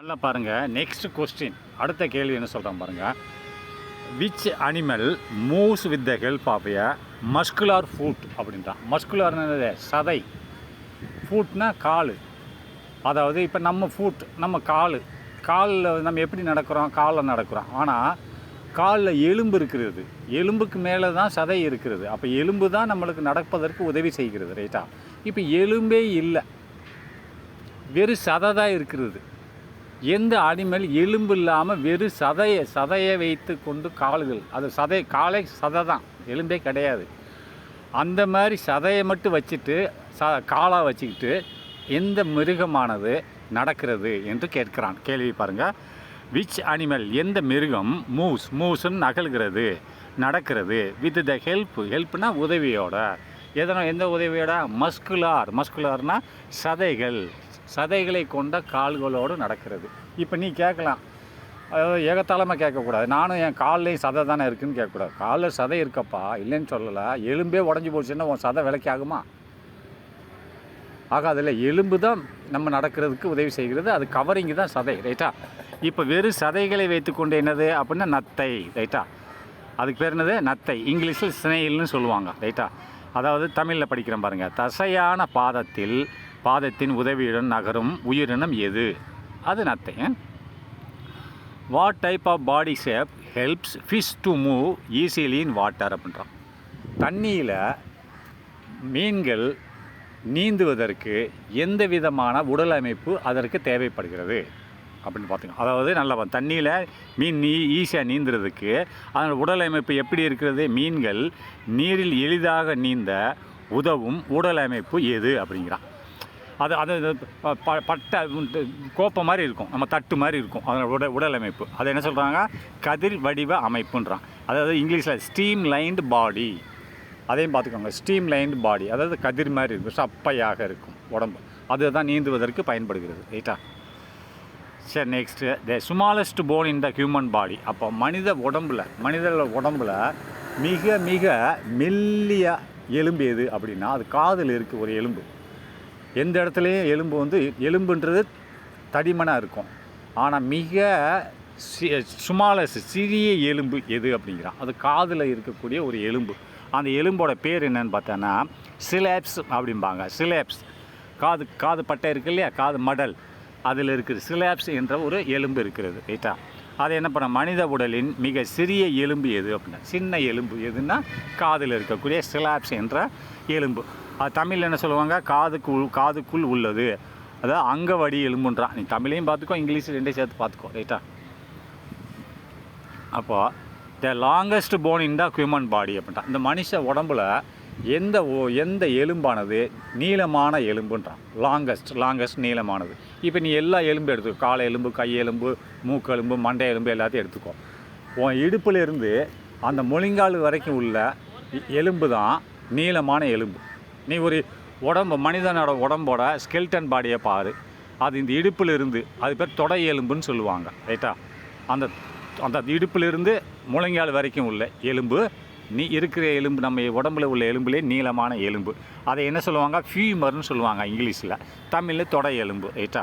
நல்லா பாருங்கள். Next question, அடுத்த கேள்வி என்ன சொல்கிறேன் பாருங்கள். Which animal moves with the help of a muscular foot அப்படின்றான். மஸ்குலார்னது சதை, ஃபுட்னா கால். அதாவது இப்போ நம்ம ஃபுட், நம்ம காலில் நம்ம எப்படி நடக்கிறோம், காலில் நடக்கிறோம். ஆனால் காலில் எலும்பு இருக்கிறது, எலும்புக்கு மேலே தான் சதை இருக்கிறது. அப்போ எலும்பு தான் நம்மளுக்கு நடப்பதற்கு உதவி செய்கிறது, ரைட்டா? இப்போ எலும்பே இல்லை, வெறும் சதை தான் இருக்கிறது. எந்த அனிமல் எலும்பு இல்லாமல் வெறும் சதையை வைத்து கொண்டு கால்கள், அது காலை சதை தான், எலும்பே கிடையாது. அந்த மாதிரி சதையை மட்டும் வச்சுட்டு காலாக வச்சுக்கிட்டு எந்த மிருகமானது நடக்கிறது என்று கேட்கிறான். கேள்வி பாருங்கள். விச் அனிமல், எந்த மிருகம் மூவ்ஸ்ன்னு நகல்கிறது, நடக்கிறது, வித் த ஹெல்ப்னா உதவியோட. எந்த உதவியோட? மஸ்குலார்னா சதைகளை கொண்ட கால்களோடு நடக்கிறது. இப்போ நீ கேட்கலாம், அதாவது ஏகத்தாளமாக கேட்கக்கூடாது. நானும் என் கால்லையும் சதை தானே இருக்குதுன்னு கேட்கக்கூடாது. காலில் சதை இருக்கப்பா, இல்லைன்னு சொல்லலை. எலும்பே உடஞ்சி போச்சுன்னா உன் சதை விலைக்கு ஆகுமா? அதில் எலும்பு தான் நம்ம நடக்கிறதுக்கு உதவி செய்கிறது. அது கவரிங்கு தான் சதை, ரைட்டா? இப்போ வெறும் சதைகளை வைத்துக்கொண்டு என்னது அப்படின்னா நத்தை, ரைட்டா? அதுக்கு பேர் என்னது? நத்தை. இங்கிலீஷில் ஸ்னெயில்னு சொல்லுவாங்க, ரைட்டா? அதாவது தமிழில் படிக்கிறேன் பாருங்கள். தசையான பாதத்தின் உதவியுடன் நகரும் உயிரினம் எது? அது நத்தை. What type of body shape helps fish to move easily in water அப்படின்றான். தண்ணியில் மீன்கள் நீந்துவதற்கு எந்த விதமான உடல் அமைப்பு அதற்கு தேவைப்படுகிறது அப்படின்னு பார்த்துக்கோங்க. அதாவது நல்லா தண்ணியில் மீன் ஈஸியாக நீந்துறதுக்கு அதனோட உடல் அமைப்பு எப்படி இருக்கிறது? மீன்கள் நீரில் எளிதாக நீந்த உதவும் உடல் அமைப்பு எது அப்படிங்கிறான். அது பட்டை கோப்பை மாதிரி இருக்கும், நம்ம தட்டு மாதிரி இருக்கும் அதனோட உடல் அமைப்பு. அதை என்ன சொல்கிறாங்க? கதிர் வடிவ அமைப்புன்றான். அதாவது இங்கிலீஷில் ஸ்ட்ரீம் லைன்டு பாடி. அதையும் பார்த்துக்கோங்க. ஸ்ட்ரீம் லைன்டு பாடி, அதாவது கதிர் மாதிரி இருக்கும், சப்பையாக இருக்கும் உடம்பு. அதுதான் நீந்துவதற்கு பயன்படுகிறது, ரைட்டா? சரி, next the smallest phone in the human பாடி. அப்போ மனித உடம்பில் மிக மிக மெல்லிய எலும்பு எது அப்படின்னா அது காதில் இருக்குது ஒரு எலும்பு. எந்த இடத்துலையும் எலும்புன்றது தடிமனாக இருக்கும். ஆனால் மிக சிறிய எலும்பு எது அப்படிங்கிறான். அது காதில் இருக்கக்கூடிய ஒரு எலும்பு. அந்த எலும்போட பேர் என்னன்னு பார்த்தோன்னா சிலேப்ஸ் அப்படிம்பாங்க. சிலேப்ஸ், காது பட்டை இருக்குது இல்லையா, காது மடல், அதில் இருக்குது சிலேப்ஸ் என்ற ஒரு எலும்பு இருக்கிறது, ரைட்டா? அதை என்ன பண்ண, மனித உடலின் மிக சிறிய எலும்பு எது அப்படின்னா சின்ன எலும்பு எதுன்னா காதில் இருக்கக்கூடிய சிலேப்ஸ் என்ற எலும்பு. அது தமிழில் என்ன சொல்லுவாங்க? காதுக்குள் உள்ளது, அதாவது அங்கவடி எலும்புன்றான். நீ தமிழையும் பார்த்துக்கோ, இங்கிலீஷ் ரெண்டையும் சேர்த்து பார்த்துக்கோ, ரைட்டா? அப்போது the longest bone in the human body அப்படின்ட்டான். இந்த மனுஷ உடம்புல எந்த எலும்பானது நீளமான எலும்புன்றான். லாங்கஸ்ட் நீளமானது. இப்போ நீ எல்லா எலும்பு எடுத்துக்கோ, காலை எலும்பு, கை எலும்பு, மூக்கு எலும்பு, மண்டை எலும்பு எல்லாத்தையும் எடுத்துக்கோ. உன் இடுப்பிலிருந்து அந்த முழங்கால் வரைக்கும் உள்ள எலும்பு தான் நீளமான எலும்பு. நீ ஒரு மனிதனோட உடம்போட ஸ்கெல்டன் பாடியை பாரு, அது இந்த இடுப்பிலிருந்து, அது பேர் தொடை எலும்புன்னு சொல்லுவாங்க, ரைட்டா? அந்த இடுப்பிலிருந்து முழங்கால் வரைக்கும் உள்ள எலும்பு இருக்கிற எலும்பு, நம்ம உடம்புல உள்ள எலும்புலே நீளமான எலும்பு. அதை என்ன சொல்லுவாங்க? ஃபியூமர்னு சொல்லுவாங்க இங்கிலீஷில். தமிழில் தொடை எலும்பு, ரைட்டா?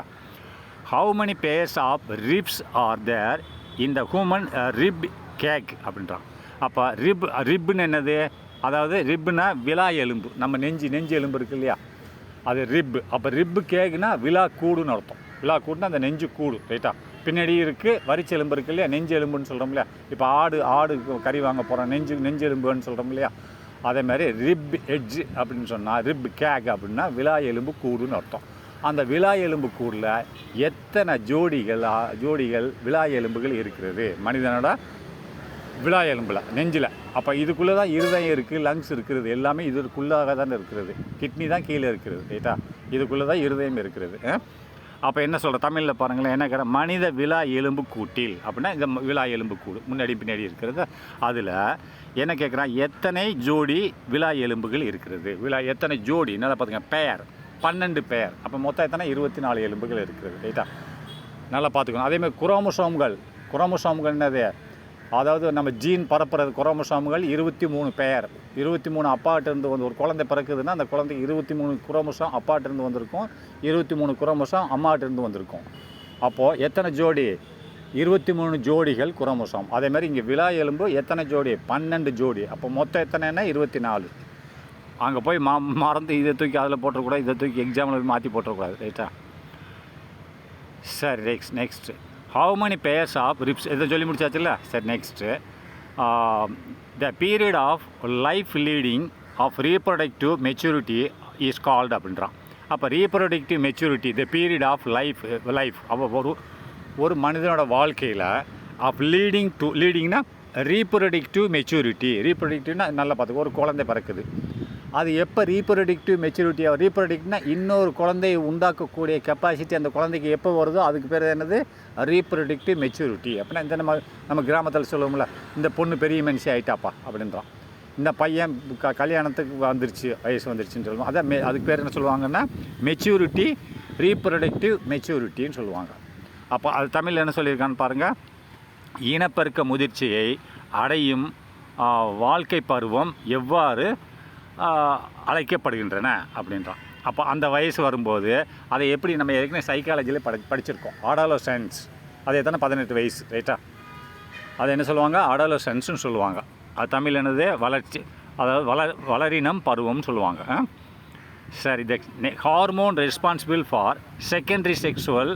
How many pairs of ribs are there in the human rib cage அப்படின்றான். அப்போ ரிப்புன்னு என்னது? அதாவது ரிப்புனா விலா எலும்பு, நம்ம நெஞ்சு எலும்பு இருக்குது இல்லையா, அது ரிப்பு. அப்போ ரிப்பு கேக்குனா விலா கூடுன்னு அர்த்தம். விலா கூடுனா அந்த நெஞ்சு கூடு, ரைட்டா? பின்னாடி இருக்குது வரிச்சு எலும்பு இருக்குது இல்லையா, நெஞ்சு எலும்புன்னு சொல்கிறோம் இல்லையா? இப்போ ஆடு கறி வாங்க போகிறோம், நெஞ்சு எலும்புன்னு சொல்கிறோம் இல்லையா? அதேமாதிரி ரிப் எட்ஜ் அப்படின்னு சொன்னால் ரிப் கேக் அப்படின்னா விலா எலும்பு கூடுன்னு அர்த்தம். அந்த விலா எலும்பு கூடில் எத்தனை ஜோடிகள் விலா எலும்புகள் இருக்கிறது மனிதனோட விலா எலும்பில், நெஞ்சில்? அப்போ இதுக்குள்ளே தான் இருதயம் இருக்குது, லங்ஸ் இருக்கிறது, எல்லாமே இதுக்குள்ளாக தான் இருக்கிறது. கிட்னி தான் கீழே இருக்கிறது, ரைட்டா? இதுக்குள்ளே தான் இருதயம் இருக்கிறது. அப்போ என்ன சொல்கிற தமிழில் பாருங்களேன், என்ன கேட்குற? மனித விலா எலும்பு கூட்டில் அப்படின்னா இந்த விலா எலும்பு கூடு பின்னாடி இருக்கிறது. அதில் என்ன கேட்குறான்? எத்தனை ஜோடி விலா எலும்புகள் இருக்கிறது? எத்தனை ஜோடி? நல்லா பார்த்துங்க, பேர் 12 பேர். அப்போ மொத்தம் எத்தனை? 24 எலும்புகள் இருக்கிறது, ரைட்டா? நல்லா பார்த்துக்கணும். அதேமாதிரி குரோமோசோம்கள் என்னது? அதாவது நம்ம ஜீன் பரப்புறது குரோமோசோம்கள் 23 பேர். 23 அப்பாட்டிருந்து ஒரு குழந்தை பிறக்குதுன்னா அந்த குழந்தைக்கு 23 குரோமோசோம் அப்பாட்டிருந்து வந்திருக்கும், 23 குரோமோசோம் அம்மாட்டிருந்து வந்திருக்கும். அப்போது எத்தனை ஜோடி? 23 ஜோடிகள் குரோமோசோம். அதேமாதிரி இங்கே விலா எலும்பு எத்தனை ஜோடி? 12 ஜோடி. அப்போ மொத்தம் எத்தனைன்னா 24. அங்கே போய் மறந்து இதை தூக்கி அதில் போட்டுறக்கூடாது, இதை தூக்கி எக்ஸாமில் மாற்றி போட்டுறக்கூடாது. ரைட்டா? சரி, next how many pairs of ribs இதை சொல்லி முடிச்சாச்சுல்ல. சரி, next the period of life leading of reproductive maturity is called அப்படின்றான். அப்போ reproductive maturity the period of life அப்போ ஒரு மனிதனோட வாழ்க்கையில் ஆஃப் லீடிங்னா ரீப்ரொடக்டிவ் மெச்சூரிட்டி. ரீப்ரொடக்டிவ்னா நல்லா பார்த்துக்கோ, ஒரு குழந்தை பிறக்குது. அது எப்போ ரீப்ரொடக்டிவ் மெச்சூரிட்டி ரீப்ரொடக்ட்னா இன்னொரு குழந்தையை உண்டாக்கக்கூடிய கெப்பாசிட்டி அந்த குழந்தைக்கு எப்போ வருதோ அதுக்கு பேர் என்னது? Reproductive maturity. அப்படின்னா இந்த நம்ம கிராமத்தில் சொல்லுவோம்ல, இந்த பொண்ணு பெரிய மனுஷி ஆகிட்டாப்பா அப்படின்றான். இந்த பையன் கல்யாணத்துக்கு வயசு வந்துருச்சுன்னு சொல்லுவோம். அதான் அதுக்கு பேர் என்ன சொல்லுவாங்கன்னா மெச்சூரிட்டி, ரீப்ரொடக்டிவ் மெச்சூரிட்டின்னு சொல்லுவாங்க. அப்போ அது தமிழில் என்ன சொல்லியிருக்கான்னு பாருங்கள். இனப்பெருக்க முதிர்ச்சியை அடையும் வாழ்க்கை பருவம் எவ்வாறு அழைக்கப்படுகின்றன அப்படின்றான். அப்போ அந்த வயசு வரும்போது அதை எப்படி நம்ம ஏற்கனவே சைக்காலஜியில் படிச்சிருக்கோம். அடாலசென்ஸ் அது எத்தனை? 18 வயசு. ரைட்டா? அது என்ன சொல்லுவாங்க? அடாலசென்ஸ்னு சொல்லுவாங்க. அது தமிழ் என்னது? வளர்ச்சி, அதாவது வளரினம் பருவம்னு சொல்லுவாங்க. சரி, த hormone responsible for secondary sexual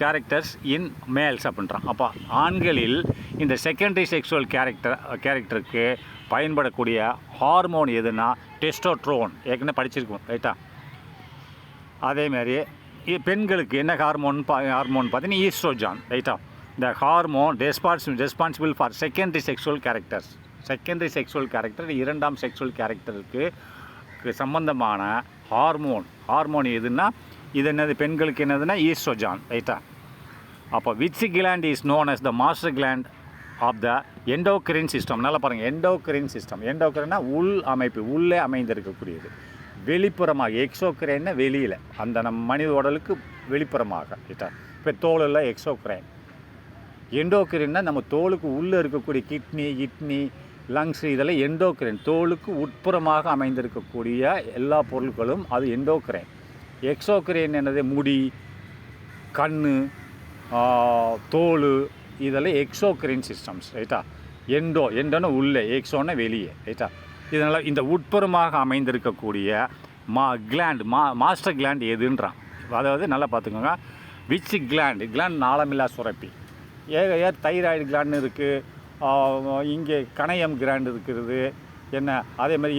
characters in males அப்படின்றான். அப்போ ஆண்களில் இந்த செகண்டரி செக்ஷுவல் கேரக்டருக்கு பயன்படக்கூடிய ஹார்மோன் எதுனா டெஸ்டோட்ரோன். ஏற்கனவே படிச்சிருக்கோம். ரைட்டா? அதேமாதிரி பெண்களுக்கு என்ன ஹார்மோன் பார்த்தீங்கன்னா ஈஸ்ட்ரோஜன். ரைட்டா? இந்த hormone responsible for secondary sexual character இரண்டாம் செக்ஷுவல் கேரக்டருக்கு சம்பந்தமான ஹார்மோன் எதுன்னா இது என்னது? பெண்களுக்கு என்னதுன்னா ஈஸ்ட்ரோஜன். ரைட்டா? அப்போ which gland is known as the master gland of the endocrine system. நல்லா பாருங்கள், எண்டோக்ரைன் சிஸ்டம். எண்டோக்ரைன்னா உள் அமைப்பு, உள்ளே அமைந்திருக்கக்கூடியது. வெளிப்புறமாக எக்ஸோக்ரைன்னா வெளியில், அந்த நம்ம மனித உடலுக்கு வெளிப்புறமாக. ரைட்டா? இப்போ தோலில் எக்ஸோக்ரைன். எண்டோக்ரைன்னா நம்ம தோலுக்கு உள்ளே இருக்கக்கூடிய கிட்னி லங்ஸ் இதெல்லாம் எண்டோக்ரைன். தோலுக்கு உட்புறமாக அமைந்திருக்கக்கூடிய எல்லா பொருட்களும் அது எண்டோக்ரைன். எக்ஸோக்ரைன் என்னது? முடி, கண், தோல் இதெல்லாம் எக்ஸோக்ரைன் சிஸ்டம்ஸ். ரைட்டா? எண்டோன்னா உள்ளே, எக்ஸோன்னா வெளியே. ரைட்டா? இதனால் இந்த உட்புறமாக அமைந்திருக்கக்கூடிய மாஸ்டர் கிளாண்ட் எதுன்றான். அதாவது நல்லா பார்த்துக்கோங்க, விச் கிளாண்ட் நாளமில்லா சுரப்பி. தைராய்டு கிளாண்ட் இருக்குது, இங்கே கணையம் கிளாண்ட் இருக்கிறது. என்ன அதே மாதிரி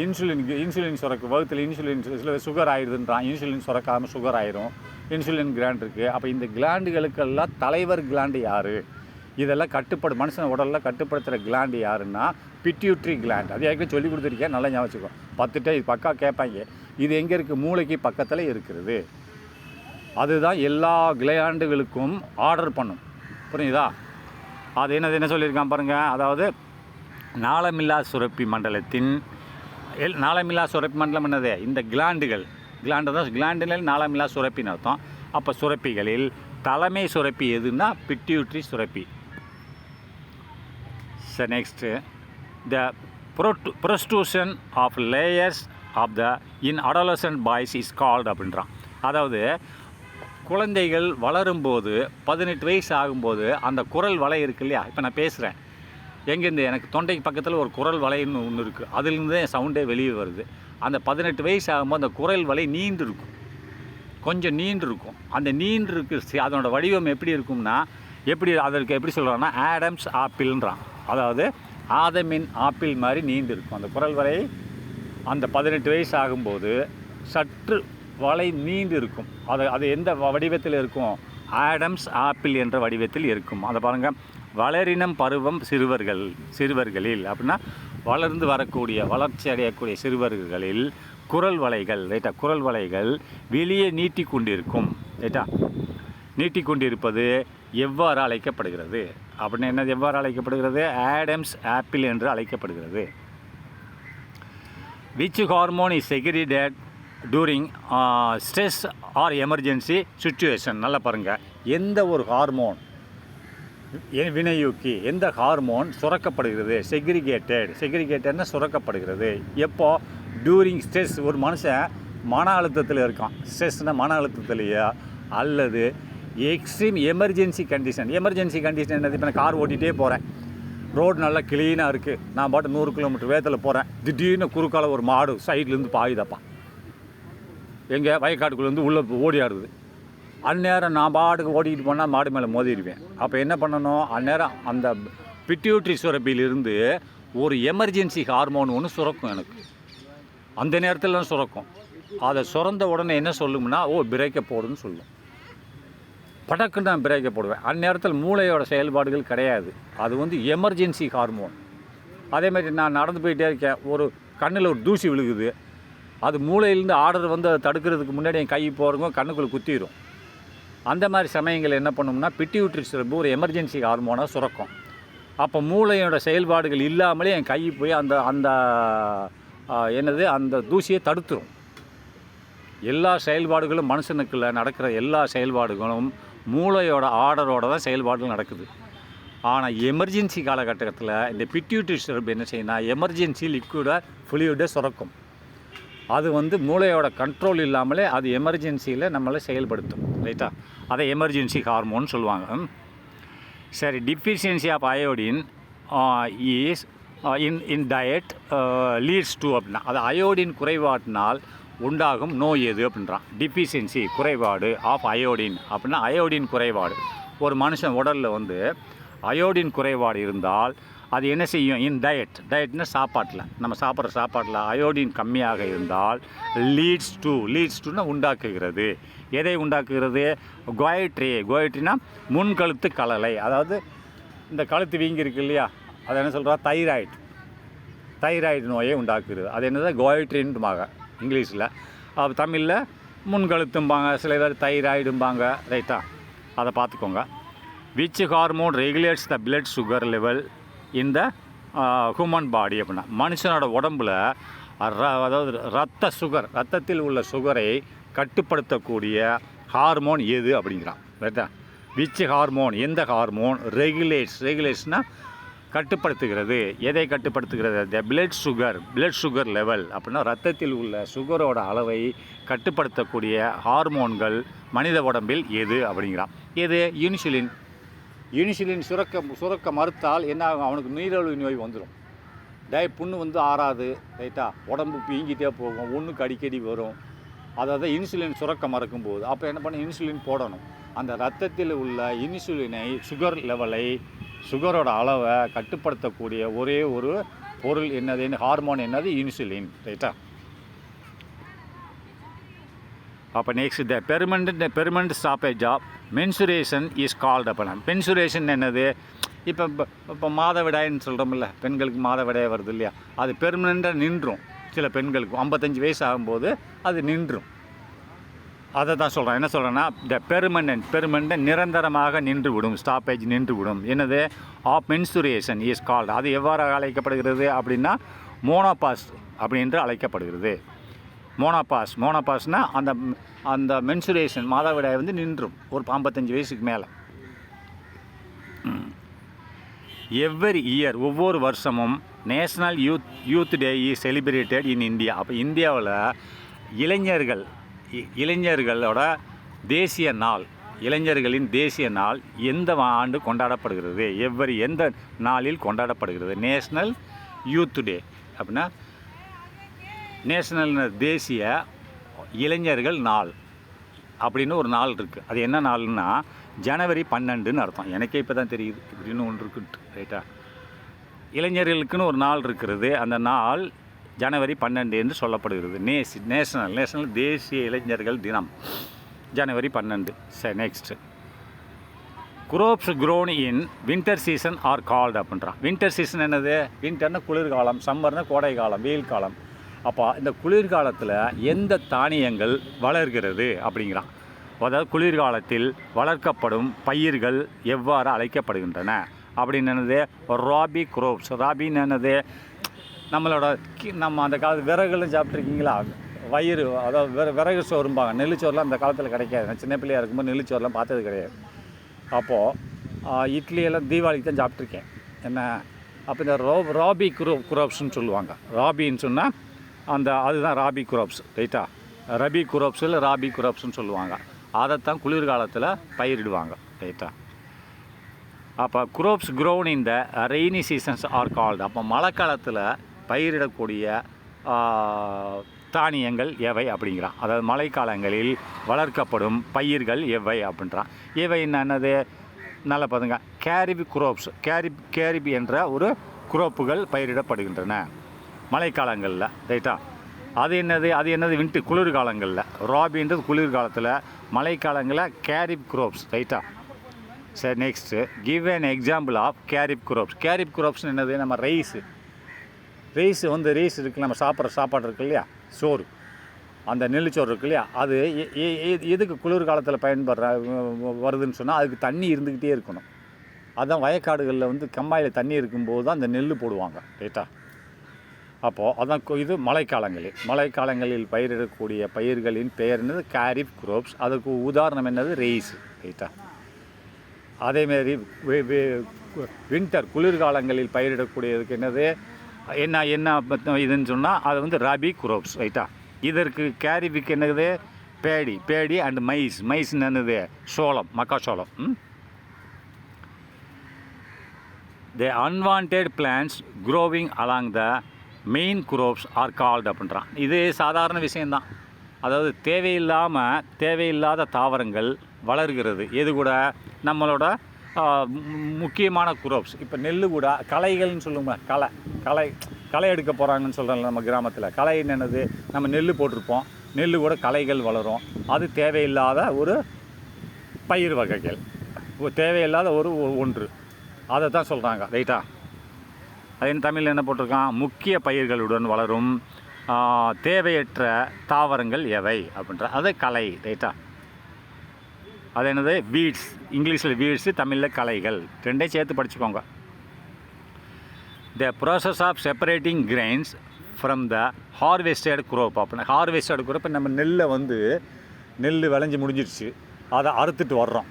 இன்சுலின் சுரக்கு, வகுத்தில் இன்சுலின் சுகர் ஆயிடுதுன்றான். இன்சுலின் சுரக்காமல் சுகர் ஆயிரும். இன்சுலின் கிளாண்ட் இருக்குது. அப்போ இந்த கிளாண்டுகளுக்கெல்லாம் தலைவர் கிளாண்டு யார்? இதெல்லாம் மனுஷன் உடலில் கட்டுப்படுத்துகிற கிளாண்டு யாருன்னா பிட்யூட்ரி கிளாண்ட். அது ஏற்கனவே சொல்லி கொடுத்துருக்கேன், நல்லா ஞாபகம் வச்சுக்கோ. 10 இது பக்கா கேட்பாங்க. இது எங்கே இருக்குது? மூளைக்கு பக்கத்தில் இருக்கிறது. அதுதான் எல்லா கிளாண்டுகளுக்கும் ஆர்டர் பண்ணும். புரியுதா? அது என்ன சொல்லியிருக்கான் பாருங்கள். அதாவது நாளமில்லா சுரப்பி மண்டலத்தின் நாளமில்லா சுரப்பி மண்டலம் என்னது? இந்த கிளாண்டு தான். கிளாண்டில் நாளமில்லா சுரப்பின்னு அர்த்தம். அப்போ சுரப்பிகளில் தலைமை சுரப்பி எதுன்னா பிட்யூட்ரி சுரப்பி. சரி, next the production of layers of the in adolescent boys is called அப்படின்றான். அதாவது குழந்தைகள் வளரும்போது 18 வயசு ஆகும்போது அந்த குரல் வலை இருக்கு இல்லையா? இப்போ நான் பேசுகிறேன், எங்கேருந்து? எனக்கு தொண்டைக்கு பக்கத்தில் ஒரு குரல் வலைன்னு ஒன்று இருக்குது. அதுலேருந்து தான் என் சவுண்டே வெளியே வருது. அந்த 18 வயசு ஆகும்போது அந்த குரல் வலை நீண்டிருக்கும், கொஞ்சம் நீண்டிருக்கும். அந்த நீண்டிருக்கு அதனோட வடிவம் எப்படி இருக்கும்னா, அதற்கு எப்படி சொல்கிறான்னா ஆடம்ஸ் ஆப்பிள்ன்றான். அதாவது ஆதமின் ஆப்பிள் மாதிரி நீண்டு இருக்கும் அந்த குரல் வலை. அந்த 18 வயசு ஆகும்போது சற்று வலை நீண்டு இருக்கும். அது எந்த வடிவத்தில் இருக்கும்? ஆடம்ஸ் ஆப்பிள் என்ற வடிவத்தில் இருக்கும். அதை பாருங்கள், வளரினம் பருவம் சிறுவர்களில் அப்படின்னா வளர்ந்து வரக்கூடிய வளர்ச்சி அடையக்கூடிய சிறுவர்களில் குரல் வலைகள். ரைட்டா? குரல் வலைகள் வெளியே நீட்டி கொண்டிருக்கும். ரைட்டா? நீட்டி கொண்டிருப்பது எவ்வாறு அழைக்கப்படுகிறது அப்படின்னு என்னது? எவ்வாறு அழைக்கப்படுகிறது? ஆடம்ஸ் ஆப்பிள் என்று அழைக்கப்படுகிறது. Which hormone is secreted during stress or emergency situation. நல்லா பாருங்கள், எந்த ஒரு ஹார்மோன் வினையூக்கி எந்த ஹார்மோன் சுரக்கப்படுகிறது? செக்ரிகேட்டட்னா சுரக்கப்படுகிறது எப்போ? During stress. ஒரு மனுஷன் மன அழுத்தத்தில் இருக்கான், ஸ்ட்ரெஸ்னால் மன அழுத்தத்திலேயே, அல்லது எக்ஸ்ட்ரீம் எமர்ஜென்சி கண்டிஷன் என்னது? இப்போ நான் கார் ஓட்டிகிட்டே போகிறேன், ரோடு நல்லா க்ளீனாக இருக்குது, நான் பாட்டு 100 கிலோமீட்டர் வேகத்தில் போகிறேன், திடீர்னு குறுக்கால ஒரு மாடு சைட்லேருந்து பாயுதப்பா, எங்கள் வயக்காட்டுக்குள்ளேருந்து உள்ளே ஓடி ஆடுது. அந்நேரம் நான் பாட்டுக்கு ஓடிக்கிட்டு போனால் மாடு மேலே மோதிடுவேன். அப்போ என்ன பண்ணணும்? அந்நேரம் அந்த பிட்யூட்ரி சுரப்பியிலிருந்து ஒரு எமர்ஜென்சி ஹார்மோன் ஒன்று சுரக்கும் எனக்கு, அந்த நேரத்தில் சுரக்கும். அதை சுரந்த உடனே என்ன சொல்லும்னா, பிரேக்கை போடுன்னு சொல்லும். படக்குன்னு நான் பிரேக்கை போடுவேன். அந்நேரத்தில் மூளையோட செயல்பாடுகள் கிடையாது, அது எமர்ஜென்சி ஹார்மோன். அதேமாதிரி நான் நடந்து போயிட்டே இருக்கேன், ஒரு கண்ணில் ஒரு தூசி விழுகுது, அது மூளையிலேருந்து ஆர்டர் அதை தடுக்கிறதுக்கு முன்னாடி என் கை போகிறவங்க கண்ணுக்குள்ளே குத்திடும். அந்த மாதிரி சமயங்கள் என்ன பண்ணோம்னா, பிட்யூட்ரி சுரப்பு ஒரு எமர்ஜென்சி ஹார்மோனாக சுரக்கும். அப்போ மூளையோட செயல்பாடுகள் இல்லாமலே என் கை போய் அந்த அந்த அந்த தூசியை தடுத்துரும். எல்லா செயல்பாடுகளும் மனுஷனுக்குள்ள நடக்கிற எல்லா செயல்பாடுகளும் மூளையோட ஆர்டரோட தான் செயல்பாடுகள் நடக்குது. ஆனால் எமர்ஜென்சி காலகட்டத்தில் இந்த பிட்யூட்ரி சுரப்பு என்ன செய்யணும்னா, எமர்ஜென்சி ஃப்ளூயிடை சுரக்கும். அது மூளையோட கண்ட்ரோல் இல்லாமலே அது எமர்ஜென்சியில் நம்மளை செயல்படுத்தும். ரைட்டா? அதை எமர்ஜென்சி ஹார்மோன் சொல்லுவாங்க. சரி, deficiency of iodine is in diet leads to அப்படின்னா, அது அயோடின் குறைபாட்டினால் உண்டாகும் நோய் எது அப்படின்றான். டிஃபிஷியன்சி குறைபாடு ஆஃப் அயோடின் அப்படின்னா, அயோடின் குறைபாடு ஒரு மனுஷன் உடலில் அயோடின் குறைபாடு இருந்தால் அது என்ன செய்யும்? இன் டயட்னா சாப்பாட்டில், நம்ம சாப்பிட்ற சாப்பாட்டில் அயோடின் கம்மியாக இருந்தால் லீட்ஸ்டுனா உண்டாக்குகிறது. எதை உண்டாக்குகிறது? கோயட்ரினா முன்கழுத்து கலலை, அதாவது இந்த கழுத்து வீங்கி இருக்கு இல்லையா, அதை என்ன சொல்கிறா? தைராய்டு நோயை உண்டாக்குறது. அது என்னது? கோயட்ரின்பாங்க இங்கிலீஷில். தமிழில் முன்கழுத்தும்பாங்க, சில பேர் தைராய்டும்பாங்க. ரைட்டா? அதை பார்த்துக்கோங்க. Which hormone regulates the blood sugar level இந்த ஹியூமன் பாடி அப்படின்னா, மனுஷனோட உடம்புல அதாவது ரத்தத்தில் உள்ள சுகரை கட்டுப்படுத்தக்கூடிய ஹார்மோன் எது அப்படிங்கிறான். ரைட்டா? விச் ஹார்மோன், எந்த ஹார்மோன் ரெகுலேட்ஸ்னால் கட்டுப்படுத்துகிறது. எதை கட்டுப்படுத்துகிறது? த பிளட் சுகர் லெவல் அப்படின்னா, ரத்தத்தில் உள்ள சுகரோட அளவை கட்டுப்படுத்தக்கூடிய ஹார்மோன்கள் மனித உடம்பில் எது அப்படிங்கிறான். எது? இன்சுலின் சுரக்க மறுத்தால் என்ன ஆகும்? அவனுக்கு நீரிழிவு நோய் வந்துடும். புண்ணு ஆறாது. ரைட்டா? உடம்பு வீங்கிட்டே போகும், ஒன்றுக்கு அடிக்கடி வரும். அதாவது இன்சுலின் சுரக்க மறக்கும் போது அப்போ என்ன பண்ண? இன்சுலின் போடணும். அந்த ரத்தத்தில் உள்ள இன்சுலினை சுகரோட அளவை கட்டுப்படுத்தக்கூடிய ஒரே ஒரு பொருள் என்னது? ஹார்மோன் என்னது? இன்சுலின். ரைட்டா? அப்போ next the permanent stoppage of menstruation is called அப்படின்னா, மென்சுரேஷன் என்னது? இப்போ மாதவிடாயின்னு சொல்கிறோம்ல, பெண்களுக்கு மாதவிடாய் வருது இல்லையா, அது பெர்மனெண்ட்டாக நின்றும். சில பெண்களுக்கு 55 வயசு ஆகும்போது அது நின்றும். அதை தான் சொல்கிறேன். என்ன சொல்கிறேன்னா, த பெர்மனெண்ட் நிரந்தரமாக நின்று விடும், ஸ்டாப்பேஜ் நின்று விடும். என்னது? Of menstruation is called. அது எவ்வாறு அழைக்கப்படுகிறது அப்படின்னா, மோனோபாஸ் அப்படின்று அழைக்கப்படுகிறது. மோனோபாஸ்னால் அந்த மென்சுரேஷன் மாதவிடாய் நின்றும் ஒரு 55 வயசுக்கு மேலே. எவ்வரி இயர், ஒவ்வொரு வருஷமும் national youth day is celebrated in India. அப்போ இந்தியாவில் இளைஞர்களோட தேசிய நாள், இளைஞர்களின் தேசிய நாள் எந்த ஆண்டு கொண்டாடப்படுகிறது? எந்த நாளில் கொண்டாடப்படுகிறது? நேஷ்னல் யூத் டே அப்படின்னா, நேஷ்னல் தேசிய இளைஞர்கள் நாள் அப்படின்னு ஒரு நாள் இருக்குது. அது என்ன நாள்னா, ஜனவரி 12ன்னு அர்த்தம். எனக்கே இப்போ தான் தெரியுது இப்படின்னு ஒன்று இருக்குன்ட்டு. ரைட்டா? இளைஞர்களுக்குன்னு ஒரு நாள் இருக்கிறது. அந்த நாள் ஜனவரி 12 என்று சொல்லப்படுகிறது. நேஷனல் தேசிய இளைஞர்கள் தினம் ஜனவரி 12. சரி, next crops grown in winter season are called அப்படின்றான். வின்டர் சீசன் என்னது? வின்டர்னா குளிர்காலம், சம்மர்னா கோடை காலம், வெயில் காலம். அப்போ இந்த குளிர்காலத்தில் எந்த தானியங்கள் வளர்கிறது அப்படிங்கிறான். அதாவது குளிர்காலத்தில் வளர்க்கப்படும் பயிர்கள் எவ்வாறு அழைக்கப்படுகின்றன அப்படின்னு என்னது? ராபி குரோப்ஸ். ராபின்னு என்னது? நம்ம அந்த காலத்து விறகுலாம் சாப்பிட்ருக்கீங்களா? அதாவது விறகு சோறும்பாங்க. நெல்லுச்சோறுலாம் அந்த காலத்தில் கிடைக்காது. நான் சின்ன பிள்ளையாக இருக்கும்போது நெல்லுச்சோறுலாம் பார்த்தது கிடையாது. அப்போது இட்லியெல்லாம் தீபாவளிக்கு தான் சாப்பிட்ருக்கேன். என்ன அப்போ இந்த ராபி குரோப்ஸ்ன்னு சொல்லுவாங்க. ராபின்னு சொன்னால் அதுதான் ராபி குரோப்ஸ். ரைட்டா? ரபி குரோப்ஸ் இல்லை ராபி குரோப்ஸ்ன்னு சொல்லுவாங்க. அதைத்தான் குளிர்காலத்தில் பயிரிடுவாங்க. ரைட்டா? அப்போ crops grown in the rainy seasons are called. அப்போ மழை காலத்தில் பயிரிடக்கூடிய தானியங்கள் எவை அப்படிங்கிறான். அதாவது மழைக்காலங்களில் வளர்க்கப்படும் பயிர்கள் எவை அப்படின்றான். எவை என்னது நல்லா பார்த்துங்க. கேரிப் குரோப்ஸ், கேரிப் என்ற ஒரு குரோப்புகள் பயிரிடப்படுகின்றன மழைக்காலங்களில். ரைட்டா? அது என்னது குளிர்காலங்களில். ராபின்றது குளிர்காலத்தில், மழைக்காலங்களில் கேரிப் குரோப்ஸ். ரைட்டா? சரி, next give an example of kharif crops. Kharif crops என்னது? நம்ம ரைஸ் இருக்குது, நம்ம சாப்பிட்ற சாப்பாடு இருக்குது இல்லையா, சோறு, அந்த நெல்லுச்சோறு இருக்குது இல்லையா, அது எதுக்கு குளிர்காலத்தில் வருதுன்னு சொன்னால் அதுக்கு தண்ணி இருந்துக்கிட்டே இருக்கணும். அதுதான் வயக்காடுகளில் வந்து கம்மாயில் தண்ணி இருக்கும்போது தான் அந்த நெல் போடுவாங்க. ரைட்டா? அப்போது அதான் இது மழைக்காலங்களில் பயிரிடக்கூடிய பயிர்களின் பெயர் என்னது? கேரிப் குரோப்ஸ். அதுக்கு உதாரணம் என்னது? ரைஸ். ரைட்டா? அதேமாரி வின்டர் குளிர்காலங்களில் பயிரிடக்கூடியதுக்கு என்னது? என்ன இதுன்னு சொன்னால் அது வந்து ராபி குரோப்ஸ். ரைட்டா? இதற்கு கேரிபிக்கு என்னது? பேடி அண்ட் மைஸ் என்னது? சோளம், மக்காச்சோளம். The unwanted plants growing along the main crops are called அப்படின்றான். இது சாதாரண விஷயந்தான். அதாவது தேவையில்லாத தாவரங்கள் வளர்கிறது. எது கூட? நம்மளோட முக்கியமான குரோப்ஸ். இப்போ நெல் கூட களைகள்னு சொல்லுவோம். களை எடுக்க போகிறாங்கன்னு சொல்கிறோம்ல நம்ம கிராமத்தில். களை என்னது? நம்ம நெல் போட்டிருப்போம், நெல் கூட களைகள் வளரும். அது தேவையில்லாத ஒரு பயிர் வகைகள், தேவையில்லாத ஒன்று, அதை தான் சொல்கிறாங்க. ரைட்டா? அது தமிழில் என்ன போட்டிருக்கான்? முக்கிய பயிர்களுடன் வளரும் தேவையற்ற தாவரங்கள் எவை அப்படின்ற அது களை. ரைட்டா? அது என்னது? வீட்ஸ். இங்கிலீஷில் வீட்ஸு, தமிழில் களைகள். ரெண்டையும் சேர்த்து படிச்சுக்கோங்க. The process of separating grains from the harvested crop. அப்படின்னா ஹார்வெஸ்டட் குரோப் நம்ம நெல் விளைஞ்சி முடிஞ்சிடுச்சு, அதை அறுத்துட்டு வர்றோம்.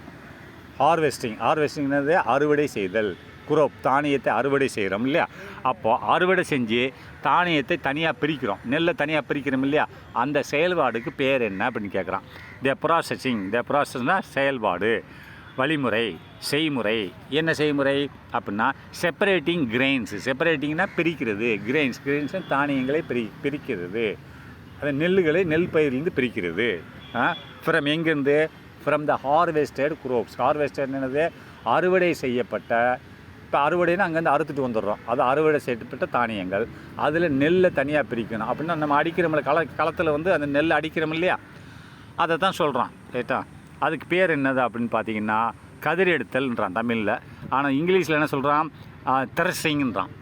ஹார்வெஸ்டிங்கிறது அறுவடை செய்தல். குரோப் தானியத்தை அறுவடை செய்கிறோம் இல்லையா? அப்போது அறுவடை செஞ்சு தானியத்தை தனியாக பிரிக்கிறோம், நெல்லை தனியாக பிரிக்கிறோம் இல்லையா? அந்த செயல்பாடுக்கு பேர் என்ன அப்படின்னு கேட்குறான். த ப்ராசஸ்னால் செயல்பாடு, வழிமுறை, செய்முறை. என்ன செய்முறை அப்படின்னா செப்பரேட்டிங் செப்பரேட்டிங்னா பிரிக்கிறது. கிரெயின்ஸ் தானியங்களை பிரிக்கிறது. அது நெல் பயிரிலிருந்து பிரிக்கிறது. ஃப்ரம் எங்கேருந்து? From the harvested crops. Harvested என்னது? அறுவடை செய்யப்பட்ட. இப்போ அறுவடைனா அங்கேருந்து அறுத்துட்டு வந்துடுறோம், அது அறுவடை செய்யப்பட்ட தானியங்கள். அதில் நெல்லை தனியாக பிரிக்கணும். அப்படின்னா நம்ம அடிக்கிறோம்ல, களத்தில் வந்து அந்த நெல் அடிக்கிறோம் இல்லையா, அதை தான் சொல்கிறான். ரைட்டா? அதுக்கு பேர் என்னது அப்படின்னு பார்த்தீங்கன்னா கதிர் எடுத்தல்ன்றான் தமிழில். ஆனால் இங்கிலீஷில் என்ன சொல்கிறான்? தெரசிங்ன்றான்.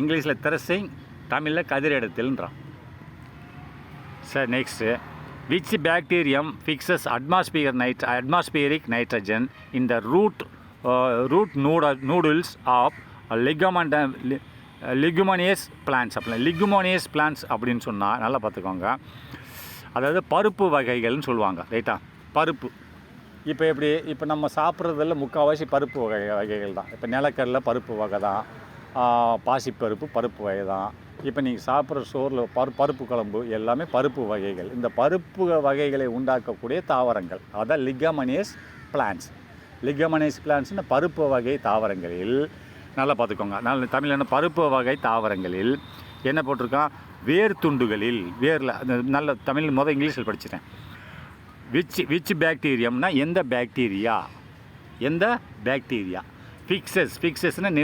இங்கிலீஷில் தெரசிங், தமிழில் கதிர் எடுத்தல்ன்றான். சரி, next which bacterium fixes atmospheric nitrogen in the root nodules of leguminous plants. அப்படின்னா லிகுமோனியஸ் பிளான்ட்ஸ் அப்படின்னு சொன்னால் நல்லா பார்த்துக்கோங்க. அதாவது பருப்பு வகைகள்னு சொல்லுவாங்க. ரைட்டா? பருப்பு இப்போ நம்ம சாப்பிட்றதில் முக்கால்வாசி பருப்பு வகைகள் தான். இப்போ நிலக்கடலை பருப்பு வகை தான், பாசிப்பருப்பு பருப்பு வகை தான். இப்போ நீங்கள் சாப்பிட்ற சோறில் பருப்பு குழம்பு எல்லாமே பருப்பு வகைகள். இந்த பருப்பு வகைகளை உண்டாக்கக்கூடிய தாவரங்கள் அதான் லிகமோனியஸ் பிளான்ட்ஸ்னு பருப்பு வகை தாவரங்களில் நல்லா பார்த்துக்கோங்க. தமிழில் என்ன? பருப்பு வகை தாவரங்களில் என்ன போட்டிருக்கான்? வேர்த்துண்டுகளில், வேரில் நல்ல தமிழ் இங்கிலீஷில் படிச்சிட்டேன். விச் பாக்டீரியம்னா எந்த பாக்டீரியா ஃபிக்ஸஸ்னால்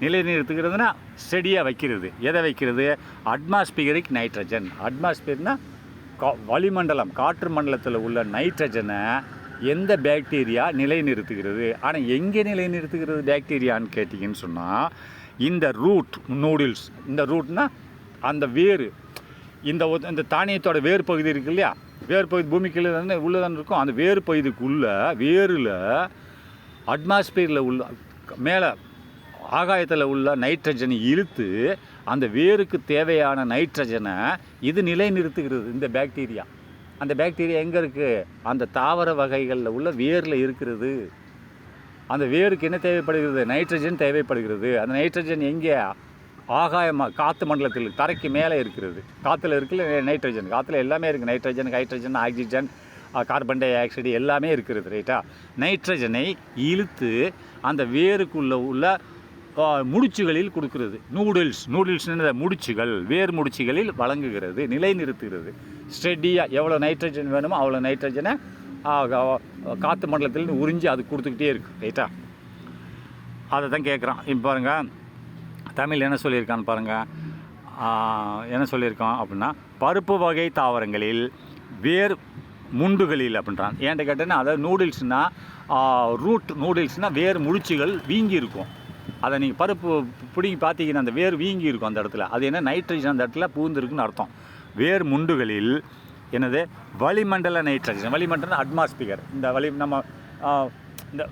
நிலைநிறுத்துகிறதுனா செடியாக வைக்கிறது. எதை வைக்கிறது? Atmospheric nitrogen. அட்மாஸ்பியர்னா வளிமண்டலம், காற்று மண்டலத்தில் உள்ள நைட்ரஜனை எந்த பாக்டீரியா நிலைநிறுத்துகிறது? ஆனால் எங்கே நிலைநிறுத்துகிறது பாக்டீரியான்னு கேட்டிங்கன்னு சொன்னால் இந்த ரூட் நூடுல்ஸ். இந்த ரூட்னா அந்த வேறு, இந்த தானியத்தோட வேறு பகுதி இருக்குது இல்லையா, வேறு பகுதி பூமிக்குள்ளே தானே உள்ளே இருக்கும். அந்த வேறு வேரில் அட்மாஸ்பியரில் உள்ள மேலே ஆகாயத்தில் உள்ள நைட்ரஜனை இழுத்து அந்த வேருக்கு தேவையான நைட்ரஜனை இது நிலைநிறுத்துகிறது இந்த பாக்டீரியா. அந்த பாக்டீரியா எங்கே இருக்குது? அந்த தாவர வகைகளில் உள்ள வேரில் இருக்கிறது. அந்த வேருக்கு என்ன தேவைப்படுகிறது? நைட்ரஜன் தேவைப்படுகிறது. அந்த நைட்ரஜன் எங்கே? ஆகாயமாக காற்று மண்டலத்தில் தரைக்கு மேலே இருக்கிறது. காற்றுல இருக்குல்ல நைட்ரஜன், காற்றுல எல்லாமே இருக்குது. Nitrogen, hydrogen, oxygen, carbon di oxide எல்லாமே இருக்கிறது ரைட்டா. நைட்ரஜனை இழுத்து அந்த வேருக்குள்ளே உள்ள முடிச்சுகளில் கொடுக்கிறது. நூடுல்ஸ்ன்ற முடிச்சுகள் வேர் முடிச்சுகளில் வழங்குகிறது, நிலைநிறுத்துகிறது. ஸ்டெடியாக எவ்வளோ நைட்ரஜன் வேணுமோ அவ்வளோ நைட்ரஜனை காற்று மண்டலத்தில் உறிஞ்சி அது கொடுத்துக்கிட்டே இருக்குது ரைட்டா. அதை தான் கேட்குறான். இப்போ பாருங்கள் தமிழ் என்ன சொல்லியிருக்கான்னு பாருங்கள். என்ன சொல்லியிருக்கான் அப்படின்னா, பருப்பு வகை தாவரங்களில் வேர் முண்டுகளில் அப்படின்றான். ஏன்ட்டு கேட்டேன்னா, அதாவது நூடுல்ஸ்னால் வேர் முடிச்சுகள் வீங்கி இருக்கும். அதை நீங்கள் பருப்பு பிடிங்கி பார்த்தீங்கன்னா அந்த வேர் வீங்கி இருக்கும் அந்த இடத்துல. அது என்ன நைட்ரஜன் அந்த இடத்துல பூந்துருக்குன்னு அர்த்தம். வேர் முண்டுகளில் என்னது வளிமண்டல நைட்ரஜன். வளிமண்டலம் அட்மாஸ்பியர், இந்த நம்ம இந்த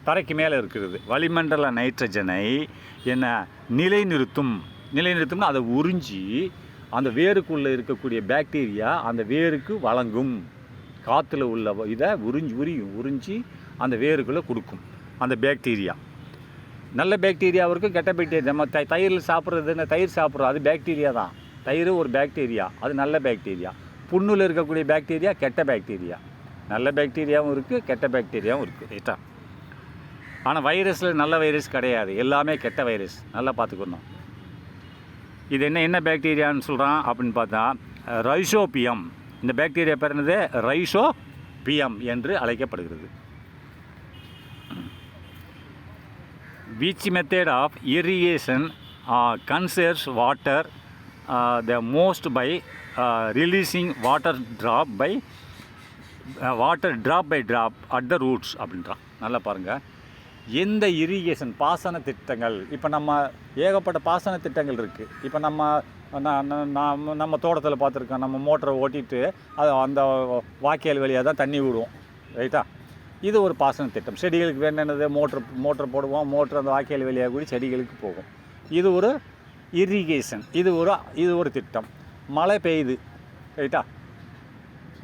தரைக்கு மேலே இருக்கிறது. வளிமண்டல நைட்ரஜனை என்ன நிலைநிறுத்தும்னா அதை உறிஞ்சி அந்த வேருக்குள்ளே இருக்கக்கூடிய பாக்டீரியா அந்த வேருக்கு வழங்கும். காற்றுல உள்ள இதை உறிஞ்சி அந்த வேருக்குள்ளே கொடுக்கும். அந்த பாக்டீரியா நல்ல பாக்டீரியாவும் இருக்குது, கெட்ட பாக்டீரியா. நம்ம தயிரில் சாப்பிட்றதுன்னு தயிர் சாப்பிட்றோம், அது பாக்டீரியா தான். தயிர் ஒரு பாக்டீரியா, அது நல்ல பாக்டீரியா. புண்ணில் இருக்கக்கூடிய பாக்டீரியா கெட்ட பாக்டீரியா. நல்ல பாக்டீரியாவும் இருக்குது, கெட்ட பாக்டீரியாவும் இருக்குது ரைட்டா. ஆனால் வைரஸில் நல்ல வைரஸ் கிடையாது, எல்லாமே கெட்ட வைரஸ். நல்லா பார்த்துக்கணும். இது என்ன பாக்டீரியான்னு சொல்கிறான் அப்படின்னு பார்த்தா ரைசோபியம். இந்த பாக்டீரியா பேர் என்னது? ரைசோபியம் என்று அழைக்கப்படுகிறது. Which method of irrigation conserves water the most by releasing water drop by drop at the roots அப்படின்றான். நல்லா பாருங்கள். எந்த இரிகேஷன் பாசன திட்டங்கள், இப்போ நம்ம ஏகப்பட்ட பாசன திட்டங்கள் இருக்குது. இப்போ நம்ம தோட்டத்தில் பார்த்துருக்கோம், நம்ம மோட்டரை ஓட்டிட்டு அது அந்த வாய்க்கால் வழியாக தான் தண்ணி விடுவோம் ரைட்டா. இது ஒரு பாசன திட்டம். செடிகளுக்கு வேணுனது மோட்டர் போடுவோம், மோட்டர் அந்த வாய்க்கால் வழியாக கூடி செடிகளுக்கு போகும். இது ஒரு இரிகேஷன். இது ஒரு திட்டம். மழை பெய்யுது ரைட்டா,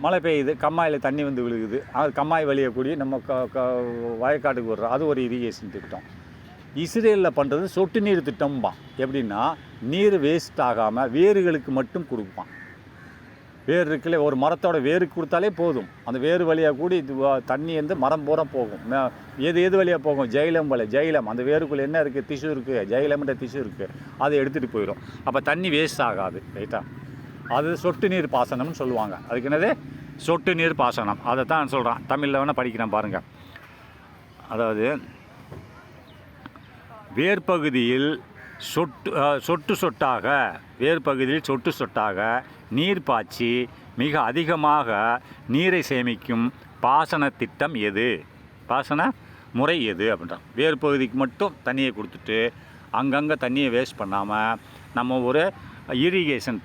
மழை பெய்யுது, கம்மாயில் தண்ணி வந்து விழுகுது, அது கம்மாய் வழியாக கூடி நம்ம வயக்காட்டுக்கு விடுறோம், அது ஒரு இரிகேஷன் திட்டம். இஸ்ரேலில் பண்ணுறது சொட்டு நீர் திட்டம்பான். எப்படின்னா நீர் வேஸ்ட் ஆகாமல் வேர்களுக்கு மட்டும் கொடுப்பான். வேர் இருக்குல்ல, ஒரு மரத்தோட வேருக்கு கொடுத்தாலே போதும், அந்த வேறு வழியாக கூடி தண்ணி வந்து மரம் பூரா போகும். எது வழியாக போகும்? ஜைலம். அந்த வேருக்குள்ளே என்ன இருக்குது? திசு இருக்குது, ஜைலம்ன்ற திசு இருக்குது, அதை எடுத்துகிட்டு போயிடும். அப்போ தண்ணி வேஸ்ட் ஆகாது ரைட்டா. அது சொட்டு நீர் பாசனம்னு சொல்லுவாங்க. அதுக்கு என்னது? சொட்டு நீர் பாசனம். அதை தான் சொல்கிறான். தமிழில் வேணால் படிக்கிறேன் பாருங்கள். அதாவது வேர்பகுதியில் சொட்டு சொட்டாக நீர் பாய்ச்சி மிக அதிகமாக நீரை சேமிக்கும் பாசன திட்டம் எது? பாசன முறை எது அப்படின்றான். வேர்பகுதிக்கு மட்டும் தண்ணியை கொடுத்துட்டு அங்கங்கே தண்ணியை வேஸ்ட் பண்ணாமல் நம்ம ஒரு இரிகேஷன்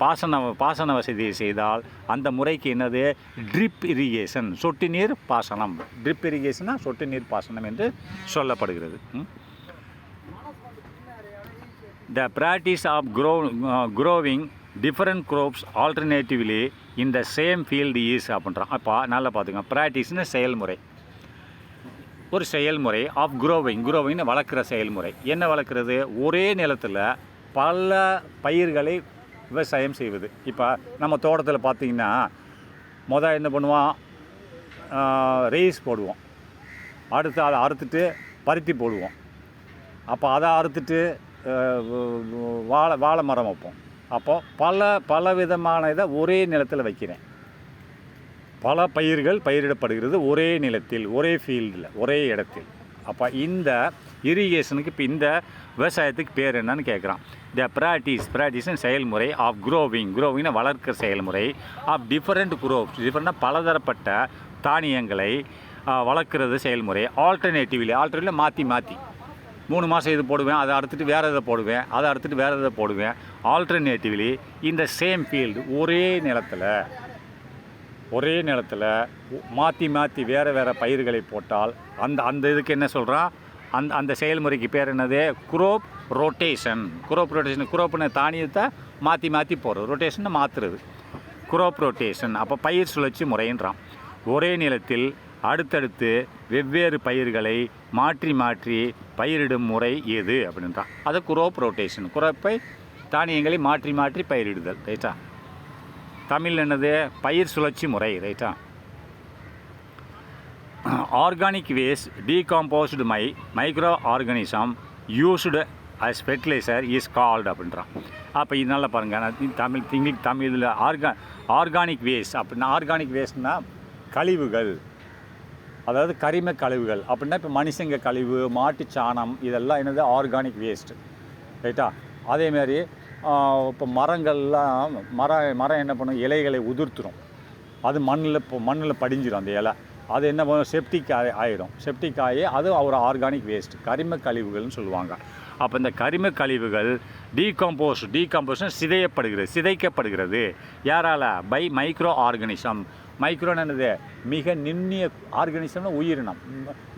பாசன வசதியை செய்தால் அந்த முறைக்கு என்னது? ட்ரிப் இரிகேஷன், சொட்டு நீர் பாசனம். ட்ரிப் இரிகேஷனாக சொட்டு நீர் பாசனம் என்று சொல்லப்படுகிறது. The practice of growing different crops alternatively in the same field is அப்படின்றான். அப்போ நல்லா பார்த்துங்க. ப்ராக்டிஸ்னு செயல்முறை, ஒரு செயல்முறை. ஆஃப் க்ரோவிங்னு வளர்க்குற செயல்முறை. என்ன வளர்க்குறது? ஒரே நிலத்தில் பல பயிர்களை விவசாயம் செய்வது. இப்போ நம்ம தோட்டத்தில் பார்த்திங்கன்னா என்ன பண்ணுவோம்? ரைஸ் போடுவோம், அடுத்து அதை அறுத்துட்டு பருத்தி போடுவோம், அப்போ அதை அறுத்துட்டு வாழை மரம் வைப்போம். அப்போது பல விதமான இதை ஒரே நிலத்தில் வைக்கிறேன். பல பயிர்கள் பயிரிடப்படுகிறது ஒரே நிலத்தில், ஒரே ஃபீல்டில், ஒரே இடத்தில். அப்போ இந்த இரிகேஷனுக்கு இப்போ இந்த விவசாயத்துக்கு பேர் என்னன்னு கேட்குறான். த ப்ராக்டிஸ்னு செயல்முறை. ஆஃப் க்ரோவிங்னா வளர்க்கிற செயல்முறை. ஆஃப் டிஃபரெண்ட் டிஃபரெண்ட்னா பலதரப்பட்ட தானியங்களை வளர்க்குறது செயல்முறை. ஆல்டர்னேட்டிவ்லி மாற்றி 3 மாதம் இது போடுவேன், அதை அடுத்துட்டு வேறு இதை போடுவேன், அதை அடுத்துட்டு வேறு இதை போடுவேன். ஆல்டர்னேட்டிவ்லி இந்த சேம் ஃபீல்டு, ஒரே நிலத்தில் மாற்றி வேறு பயிர்களை போட்டால் அந்த இதுக்கு என்ன சொல்கிறான்? அந்த செயல்முறைக்கு பேர் என்னது? Group rotation. குரோப்னு தானியத்தை மாற்றி போடுறது, ரொட்டேஷனை மாற்றுறது, குரோப் ரொட்டேஷன். அப்போ பயிர் சுழற்சி முறைன்றான். ஒரே நிலத்தில் அடுத்தடுத்து வெவ்வேறு பயிர்களை மாற்றி பயிரிடும் முறை எது அப்படின்றான். அது குரோப் ரொட்டேஷன். குரோப்பை தானியங்களை மாற்றி பயிரிடுதல் ரைட்டா. தமிழ் என்னது? பயிர் சுழற்சி முறை ரைட்டா. Organic waste decomposed microorganism used as fertiliser is called அப்படின்றான். அப்போ இதனால் பாருங்கள், நான் தமிழில் ஆர்கானிக் வேஸ்ட் அப்படின்னா, ஆர்கானிக் வேஸ்ட்னா கழிவுகள், அதாவது கரிம கழிவுகள் அப்படின்னா, இப்போ மனுஷங்க கழிவு, மாட்டு சாணம், இதெல்லாம் என்னது ஆர்கானிக் வேஸ்ட்டு, ரைட்டா. அதேமாரி இப்போ மரங்கள்லாம் மரம் என்ன பண்ணும், இலைகளை உதிர்த்துரும், அது மண்ணில் படிஞ்சிடும் அந்த இலை, அது என்ன பண்ணும், செப்டிக் ஆகிடும், செப்டிக் ஆகி அது ஒரு ஆர்கானிக் வேஸ்ட், கரிம கழிவுகள்னு சொல்லுவாங்க. அப்போ இந்த கரிம கழிவுகள் டீகம்போஸ்ட் சிதைக்கப்படுகிறது யாரால், பை மைக்ரோ ஆர்கானிசம். மைக்ரோன்னு என்னது, மிக நுண்ணிய ஆர்கானிசம்னா உயிரினம்,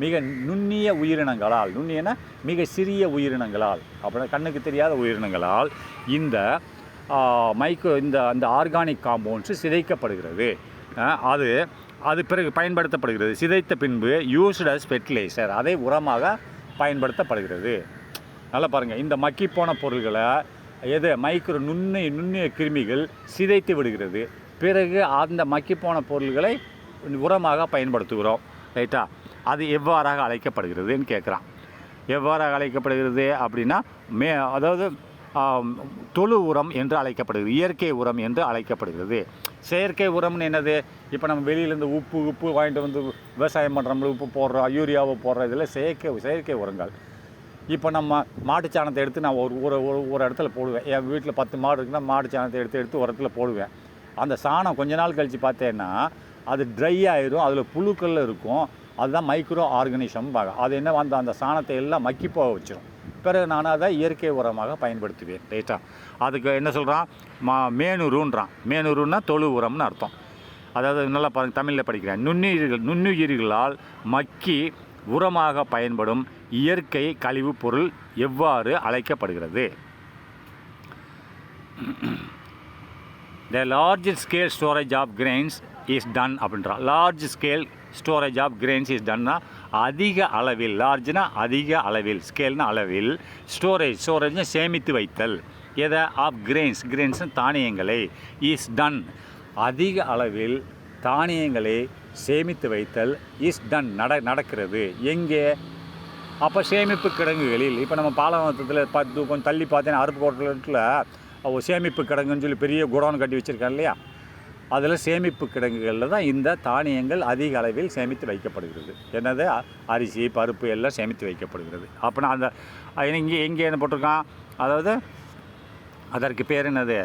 மிக நுண்ணிய உயிரினங்களால், நுண்ணியனா மிக சிறிய உயிரினங்களால், அப்படின்னா கண்ணுக்கு தெரியாத உயிரினங்களால் இந்த அந்த ஆர்கானிக் காம்பவுண்ட்ஸு சிதைக்கப்படுகிறது. அது பிறகு பயன்படுத்தப்படுகிறது. சிதைத்த பின்பு யூஸ்டு அஸ் ஃபெர்டிலைசர், அதை உரமாக பயன்படுத்தப்படுகிறது. நல்லா பாருங்கள், இந்த மக்கிப்போன பொருள்களை நுண்ணிய கிருமிகள் சிதைத்து விடுகிறது. பிறகு அந்த மக்கிப்போன பொருள்களை உரமாக பயன்படுத்துகிறோம், ரைட்டா. அது எவ்வாறாக அழைக்கப்படுகிறதுன்னு கேட்குறான். எவ்வாறாக அழைக்கப்படுகிறது அப்படின்னா, அதாவது தொழு உரம் என்று அழைக்கப்படுகிறது, இயற்கை உரம் என்று அழைக்கப்படுகிறது. செயற்கை உரம்னு என்னது, இப்போ நம்ம வெளியிலேருந்து உப்பு வாங்கிட்டு வந்து விவசாயம் பண்ணுறோம்ல, உப்பு போடுறோம், யூரியாவை போடுறோம், இதில் செயற்கை உரங்கள். இப்போ நம்ம மாட்டு சாணத்தை எடுத்து நான் ஒரு இடத்துல போடுவேன். என் வீட்டில் 10 மாடு இருக்குன்னா மாட்டு சாணத்தை எடுத்து ஒரு இடத்துல போடுவேன். அந்த சாணம் கொஞ்ச நாள் கழித்து பார்த்தேன்னா அது ட்ரை ஆகிடும், அதில் புழுக்கள் இருக்கும், அதுதான் மைக்ரோ ஆர்கானிசம். அது என்ன, அந்த சாணத்தை எல்லாம் மக்கி போக வச்சிடும். பிறகு நான் அதை இயற்கை உரமாக பயன்படுத்துவேன், ரைட்டா. அதுக்கு என்ன சொல்கிறான், மேனுருன்னா தொழு உரம்னு அர்த்தம். அதாவது நல்லா பாருங்கள், தமிழில் படிக்கிறேன். நுண்ணுயிர்களால் மக்கி உரமாக பயன்படும் இயற்கை கழிவுப் பொருள் எவ்வாறு அழைக்கப்படுகிறது. The large scale storage of grains is done அப்படின்றான். Large scale storage of grains is டன்னா, அதிக அளவில், லார்ஜ்னா அதிக அளவில், ஸ்கேல்னா அளவில், ஸ்டோரேஜ்னா சேமித்து வைத்தல், எதை, ஆஃப் கிரெயின்ஸ்னு தானியங்களை, இஸ் டன் அதிக அளவில் தானியங்களை சேமித்து வைத்தல், இஸ் டன் நடக்கிறது. எங்கே, அப்போ சேமிப்பு கிடங்குகளில். இப்போ நம்ம பாலவனத்தில் கொஞ்சம் தள்ளி பார்த்தீங்கன்னா அருப்புக்கோட்டையில் சேமிப்பு கிடங்குன்னு சொல்லி பெரிய குடோன் கட்டி வச்சுருக்காங்க இல்லையா, அதில் சேமிப்பு கிடங்குகளில் தான் இந்த தானியங்கள் அதிக அளவில் சேமித்து வைக்கப்படுகிறது. என்னது, அரிசி பருப்பு எல்லாம் சேமித்து வைக்கப்படுகிறது. அப்படின்னா அந்த எங்கே என்ன போட்டிருக்கான், அதாவது அதற்கு பேர் என்னது,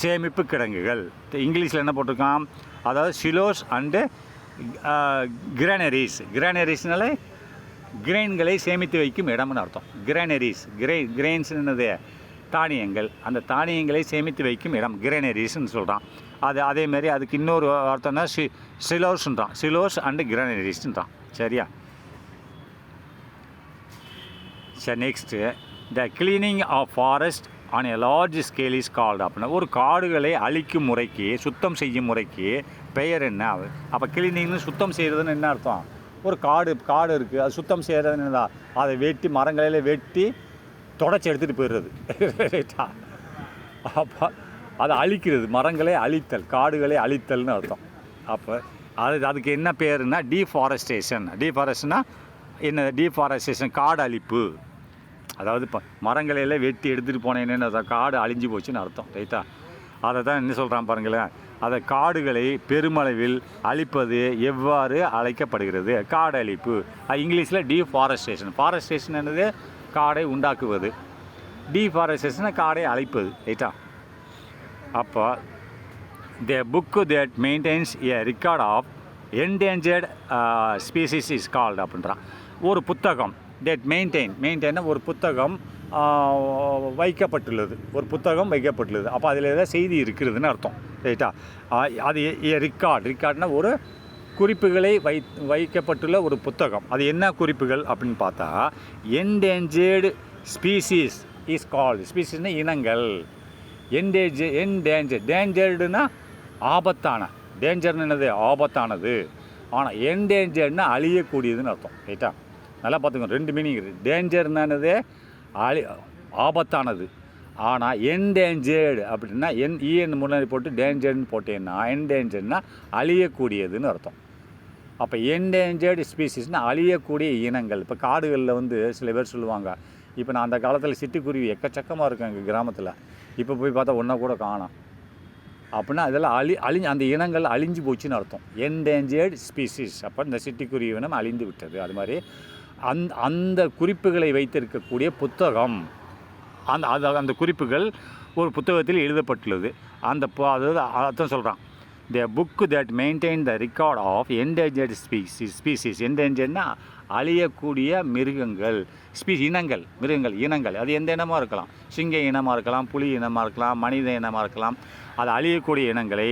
சேமிப்பு கிடங்குகள். இங்கிலீஷில் என்ன போட்டிருக்கான், அதாவது சிலோஸ் அண்டு கிரானரிஸ்னால கிரெயின்களை சேமித்து வைக்கும் இடம்னு அர்த்தம். கிரெயின்ஸ் என்னது, தானியங்கள், அந்த தானியங்களை சேமித்து வைக்கும் இடம் கிரானரிஸ்ன்னு சொல்கிறான். அதேமாரி அதுக்கு இன்னொரு அர்த்தம்னா சிலோஸ்ன்றான், சிலோஸ் அண்டு கிரானரிஸ்ன்றான், சரியா. சரி, next, the cleaning of forest on a large scale is called அப்படின்னா, ஒரு காடுகளை அழிக்கும் முறைக்கு, சுத்தம் செய்யும் முறைக்கு பெயர் என்ன. அப்போ கிளீனிங்னு சுத்தம் செய்கிறதுன்னு என்ன அர்த்தம், ஒரு காடு இருக்குது, அது சுத்தம் செய்கிறதுன்னு என்னதா, அதை வெட்டி மரங்களில் வெட்டி தொடச்சி எடுத்துகிட்டு போயிடுறது, ரைட்டா. அப்போ அதை அழிக்கிறது, மரங்களை அழித்தல், காடுகளை அழித்தல்னு அர்த்தம். அப்போ அதுக்கு என்ன பேருன்னா டீஃபாரஸ்ட்னா என்ன, டீஃபாரஸ்டேஷன் காடு அழிப்பு. அதாவது இப்போ மரங்களையெல்லாம் வெட்டி எடுத்துகிட்டு போனேன்னு காடு அழிஞ்சு போச்சுன்னு அர்த்தம், ரைட்டா. அதை தான் என்ன சொல்கிறான் பாருங்களேன், அதை காடுகளை பெருமளவில் அழிப்பது எவ்வாறு அழைக்கப்படுகிறது, காடு அழிப்பு. இங்கிலீஷில் ஃபாரஸ்டேஷன் என்னது, காடை உண்டாக்குவது, டீஃபாரஸ்டேஷனை காடை அழிப்பது, ரைட்டா. அப்போ the book that maintains a record of endangered species is called அப்படின்றான். ஒரு புத்தகம் தட் மெயின்டைன் ஒரு புத்தகம் வைக்கப்பட்டுள்ளது, அப்போ அதில் ஏதாவது செய்தி இருக்கிறதுன்னு அர்த்தம், ரைட்டா. அது ரெக்கார்ட்னா ஒரு குறிப்புகளை வைக்கப்பட்டுள்ள ஒரு புத்தகம். அது என்ன குறிப்புகள் அப்படின்னு பார்த்தா, என்டேஞ்சர்டு ஸ்பீசிஸ் இஸ் கால்டு, ஸ்பீசிஸ்னா இனங்கள், டேஞ்சர்டுனா ஆபத்தான, டேஞ்சர்னு என்னது, ஆபத்தானது. ஆனால் என்டேஞ்சர்டுனா அழியக்கூடியதுன்னு அர்த்தம், ரைட்டா. நல்லா பார்த்துக்கோங்க, 2 மீனிங் இருக்குது. டேஞ்சர்னானது ஆபத்தானது, ஆனால் என்டேஞ்சர்டு அப்படின்னா முன்னாடி போட்டு டேஞ்சர்னு போட்டேன்னா என்டேஞ்சர்னா அழியக்கூடியதுன்னு அர்த்தம். அப்போ என்டேஞ்சர்டு ஸ்பீசிஸ்னால் அழியக்கூடிய இனங்கள். இப்போ காடுகளில் வந்து சில பேர் சொல்லுவாங்க, இப்போ நான் அந்த காலத்தில் சிட்டுக்குருவி எக்கச்சக்கமாக இருக்கும் எங்கள் கிராமத்தில், இப்போ போய் பார்த்தா ஒன்றா கூட காணோம் அப்படின்னா அதெல்லாம் அழிஞ்சு அந்த இனங்கள் அழிஞ்சு போச்சுன்னு அர்த்தம். Endangered species. அப்போ இந்த சிட்டுக்குருவி இனம் அழிந்து விட்டது. அது மாதிரி அந்த குறிப்புகளை வைத்திருக்கக்கூடிய புத்தகம், அந்த குறிப்புகள் ஒரு புத்தகத்தில் எழுதப்பட்டுள்ளது. அதாவது அர்த்தம் சொல்கிறான், the book that maintain the record of endangered species. என்டேஞ்சர்னா அழியக்கூடிய மிருகங்கள், இனங்கள், இனங்கள். அது எந்த இனமாக இருக்கலாம், சிங்க இனமாக இருக்கலாம், புலி இனமாக இருக்கலாம், மனித இனமாக இருக்கலாம். அது அழியக்கூடிய இனங்களை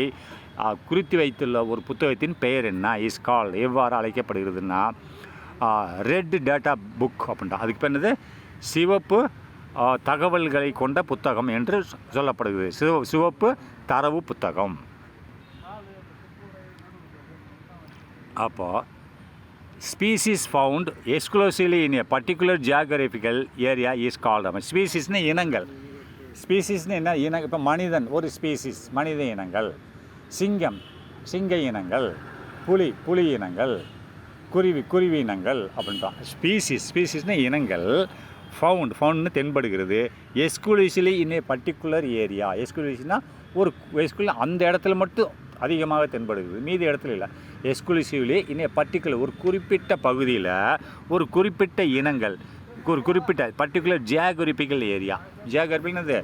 குறித்து வைத்துள்ள ஒரு புத்தகத்தின் பெயர் என்ன? இஸ் கால்ட், எவ்வாறு அழைக்கப்படுகிறதுனா ரெட் டேட்டா புக் அப்படின்ட்டா. அதுக்கு பேர் என்னது? சிவப்பு தகவல்களை கொண்ட புத்தகம் என்று சொல்லப்படுகிறது. சிவப்பு தரவு புத்தகம். அப்போது species found exclusively in a particular geographical area is called. ஸ்பீசிஸ்னு இனங்கள். ஸ்பீசிஸ்னு என்ன? இனங்கள். இப்போ மனிதன் ஒரு ஸ்பீசிஸ், மனித இனங்கள். சிங்கம், சிங்க இனங்கள். புலி இனங்கள். குருவி இனங்கள் அப்படின்றான். ஸ்பீசிஸ்னு இனங்கள். ஃபவுண்ட்னு தென்படுகிறது. Exclusively in a particular area. எக்ஸ்க்ளூசிவ்னா அந்த இடத்துல மட்டும் அதிகமாக தென்படுகிறது, மீதி இடத்துல இல்லை. எக்ஸ்க்ளூசிவ்லி இன் ஏ பர்டிகுலர், ஒரு குறிப்பிட்ட பகுதியில் ஒரு குறிப்பிட்ட இனங்கள், ஒரு குறிப்பிட்ட பர்டிகுலர் ஜியாகிரபிக்கல் ஏரியா. ஜியாகிரபிக்னது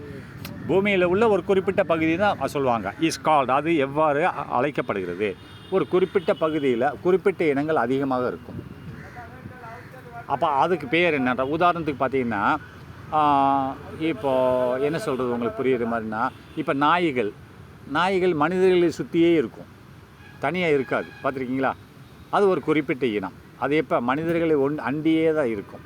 பூமியில் உள்ள ஒரு குறிப்பிட்ட பகுதி தான் சொல்லுவாங்க. Is called. அது எவ்வாறு அழைக்கப்படுகிறது? ஒரு குறிப்பிட்ட பகுதியில் குறிப்பிட்ட இனங்கள் அதிகமாக இருக்கும். அப்போ அதுக்கு பேர் என்னன்ற உதாரணத்துக்கு பார்த்தீங்கன்னா, இப்போது என்ன சொல்கிறது உங்களுக்கு புரியுற மாதிரினா, இப்போ நாய்கள் மனிதர்களை சுற்றியே இருக்கும், தனியாக இருக்காது. பார்த்துருக்கீங்களா? அது ஒரு குறிப்பிட்ட இனம். அது எப்போ மனிதர்களை அண்டியே தான் இருக்கும்.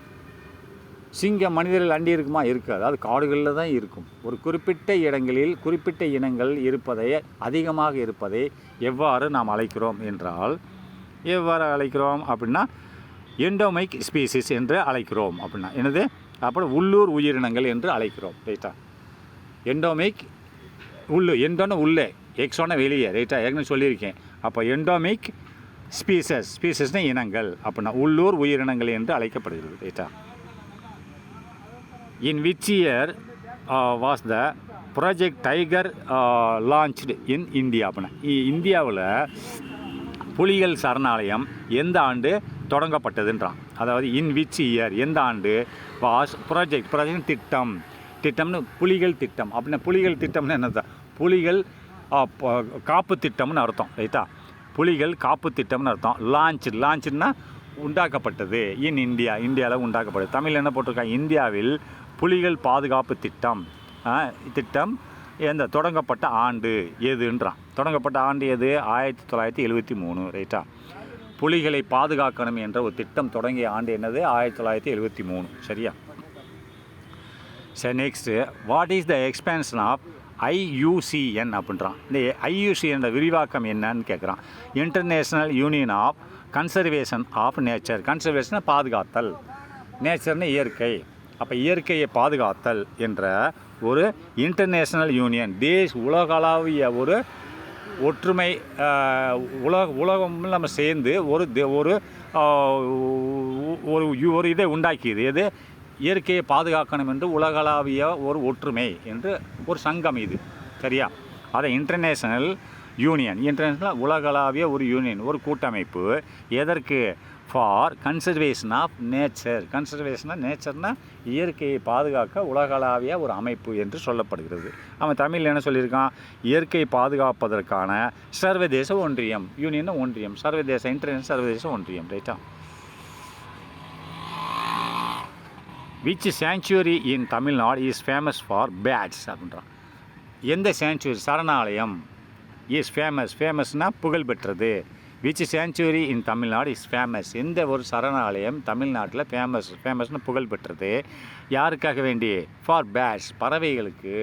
சிங்கம் மனிதர்கள் அண்டி இருக்குமா? இருக்காது. அது காடுகளில் தான் இருக்கும். ஒரு குறிப்பிட்ட இடங்களில் குறிப்பிட்ட இனங்கள் அதிகமாக இருப்பதை எவ்வாறு நாம் அழைக்கிறோம் என்றால், எவ்வாறு அழைக்கிறோம் அப்படின்னா எண்டோமிக் ஸ்பீசிஸ் என்று அழைக்கிறோம். அப்படின்னா என்னது? அப்புறம் உள்ளூர் உயிரினங்கள் என்று அழைக்கிறோம். ரைட்டா? எண்டோமிக் எண்டோன்னு உள்ளே, எக்ஸோன வெளியே. ரைட்டா? ஏற்கனவே சொல்லியிருக்கேன். அப்போ எண்டோமிக் ஸ்பீசஸ்னால் இனங்கள், அப்படின்னா உள்ளூர் உயிரினங்கள் என்று அழைக்கப்படுகிறது. ரைட்டா? In which year was the project tiger launched in India? அப்படின்னா இந்தியாவில் புலிகள் சரணாலயம் எந்த ஆண்டு தொடங்கப்பட்டதுன்றான். அதாவது இன் விச் இயர், எந்த ஆண்டு, வாஸ் ப்ராஜெக்ட் திட்டம்னு புலிகள் திட்டம். அப்படின்னா புலிகள் திட்டம்னு என்னது? புலிகள் காப்பு திட்டம்னு அர்த்தம். ரைட்டா? புலிகள் காப்பு திட்டம்னு அர்த்தம். லான்ச்சுன்னா உண்டாக்கப்பட்டது. இன் இந்தியாவில் உண்டாக்கப்பட்டது. தமிழில் என்ன போட்டிருக்காங்க? இந்தியாவில் புலிகள் பாதுகாப்பு திட்டம் தொடங்கப்பட்ட ஆண்டு எதுன்றான். தொடங்கப்பட்ட ஆண்டு எது? 1973. ரைட்டா? புலிகளை பாதுகாக்கணும் என்ற ஒரு திட்டம் தொடங்கிய ஆண்டு என்னது? 1973. சரியா? சரி, next, what is the expansion of IUCN அப்படின்றான். இந்த IUCN விரிவாக்கம் என்னன்னு கேட்குறான். International Union of Conservation of Nature. கன்சர்வேஷனை பாதுகாத்தல், நேச்சர்னு இயற்கை. அப்போ இயற்கையை பாதுகாத்தல் என்ற ஒரு இன்டர்நேஷ்னல் யூனியன், உலகளாவிய ஒரு ஒற்றுமை, உலகம் நம்ம சேர்ந்து ஒரு இதை உண்டாக்கியது. எது? இயற்கையை பாதுகாக்கணும் என்று உலகளாவிய ஒரு ஒற்றுமை என்று ஒரு சங்கம் இது. சரியா? அதை இன்டர்நேஷ்னல் உலகளாவிய ஒரு யூனியன், ஒரு கூட்டமைப்பு. எதற்கு? For conservation of nature. நேச்சர்னா இயற்கையை பாதுகாக்க உலகளாவிய ஒரு அமைப்பு என்று சொல்லப்படுகிறது. அவன் தமிழில் என்ன சொல்லியிருக்கான்? இயற்கையை பாதுகாப்பதற்கான சர்வதேச ஒன்றியம். யூனியன் ஒன்றியம், இன்டர்நேஷனல் சர்வதேச ஒன்றியம். ரைட்டா? Which sanctuary in Tamil Nadu is famous for bats அப்படின்றான். எந்த சாங்சுவரி, சரணாலயம், இஸ் ஃபேமஸ்னால் புகழ்பெற்றது. Which sanctuary in Tamil Nadu is famous. எந்த ஒரு சரணாலயம் தமிழ்நாட்டில் ஃபேமஸ்னு புகழ்பெற்றது? யாருக்காக வேண்டி? ஃபார் பேட்ஸ், பறவைகளுக்கு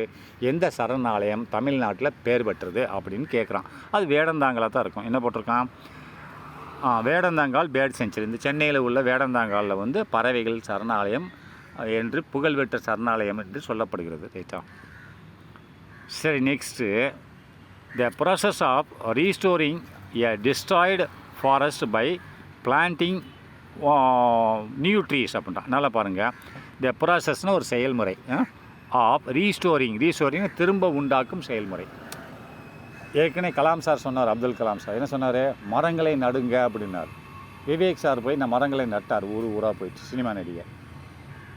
எந்த சரணாலயம் தமிழ்நாட்டில் பேர் பெற்றது அப்படின்னு கேட்குறான். அது வேடந்தாங்கலாக தான் இருக்கும். என்ன போட்டிருக்கான்? வேடந்தாங்கால் பேர்ட் சென்ச்சுரி. இந்த சென்னையில் உள்ள வேடந்தாங்காலில் வந்து பறவைகள் சரணாலயம் என்று புகழ்பெற்ற சரணாலயம் என்று சொல்லப்படுகிறது. ரைட்டா? சரி, next, the process of restoring a destroyed forest by planting new trees அப்படின்றான். நல்லா பாருங்கள், இந்த ப்ராசஸ்னால் ஒரு செயல்முறை ஆஃப் ரீஸ்டோரிங் திரும்ப உண்டாக்கும் செயல்முறை. ஏற்கனவே கலாம் சார் சொன்னார், அப்துல் கலாம் சார் என்ன சொன்னார், மரங்களை நடுங்க அப்படின்னார். விவேக் சார் போய் நான் மரங்களை நட்டார், ஊராக போயிட்டு சினிமா நடிகை.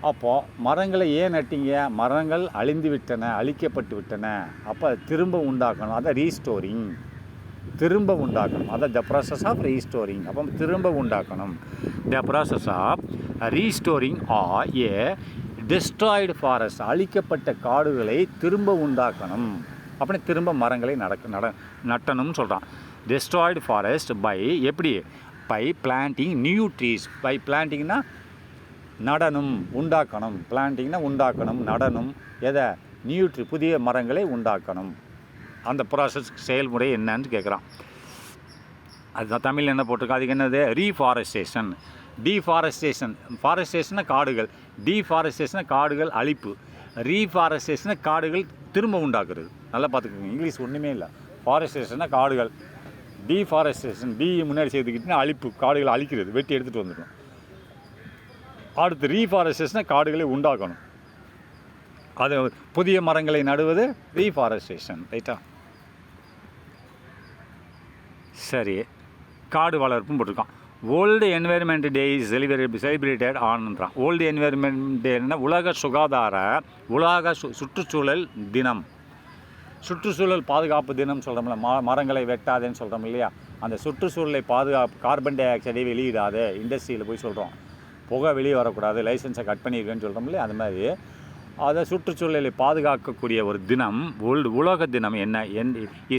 அப்போது மரங்களை ஏன் நட்டிங்க, மரங்கள் அழிந்து விட்டன, அழிக்கப்பட்டு விட்டன, அப்போ திரும்ப உண்டாக்கணும், அதை ரீஸ்டோரிங், திரும்ப உண்டாக்கணும், அதை த ப்ராசஸ் ஆஃப் ரீஸ்டோரிங். அப்போ திரும்ப உண்டாக்கணும், the process of restoring or a destroyed forest, அழிக்கப்பட்ட காடுகளை திரும்ப உண்டாக்கணும், அப்படி திரும்ப மரங்களை நட்டணும்னு சொல்கிறான். டிஸ்ட்ராய்டு ஃபாரஸ்ட் பை எப்படி, by planting new trees. By பிளான்டிங்னா நடனம், உண்டாக்கணும், பிளான்டிங்னா உண்டாக்கணும், நடனம், எதை, நியூ ட்ரீ, புதிய மரங்களை உண்டாக்கணும். அந்த ப்ராசஸ் செயல்முறை என்னன்னு கேட்குறான். அதுதான் தமிழ் என்ன போட்டிருக்கோம், அதுக்கு என்னது, ரீஃபாரஸ்டேஷன். ஃபாரஸ்டேஷனா காடுகள், டீஃபாரஸ்டேஷனா காடுகள் அழிப்பு, ரீஃபாரஸ்டேஷனா காடுகள் திரும்ப உண்டாக்குறது. நல்லா பார்த்துக்கோங்க, இங்கிலீஷ் ஒன்றுமே இல்லை. ஃபாரஸ்டேஷனா காடுகள், டீஃபாரஸ்டேஷன் டி முன்னாடி சேர்த்துக்கிட்டுனா அழிப்பு, காடுகளை அழிக்கிறது, வெட்டி எடுத்துகிட்டு வந்துடணும். அடுத்து ரீஃபாரஸ்டேஷனை காடுகளை உண்டாக்கணும், அது புதிய மரங்களை நடுவது ரீஃபாரஸ்டேஷன். ரைட்டா, சரி. காடு வளர்ப்பும் போட்டிருக்கான். World environment day is celebrated ஆன்றான். வேர்ல்டு என்வைரன்மெண்ட் டேன்னா உலக சுற்றுச்சூழல் தினம், சுற்றுச்சூழல் பாதுகாப்பு தினம் சொல்கிறோம்ல, மரங்களை வெட்டாதேன்னு சொல்கிறோம் இல்லையா, அந்த சுற்றுச்சூழலை கார்பன் டை ஆக்சைடை வெளியிடாதே, இண்டஸ்ட்ரியில் போய் சொல்கிறோம், புகை வெளியே வரக்கூடாது, லைசன்ஸை கட் பண்ணியிருக்கேன்னு சொல்கிறோம் இல்லையா, அது மாதிரி அதை சுற்றுச்சூழலை பாதுகாக்கக்கூடிய ஒரு தினம், உலக தினம் என்ன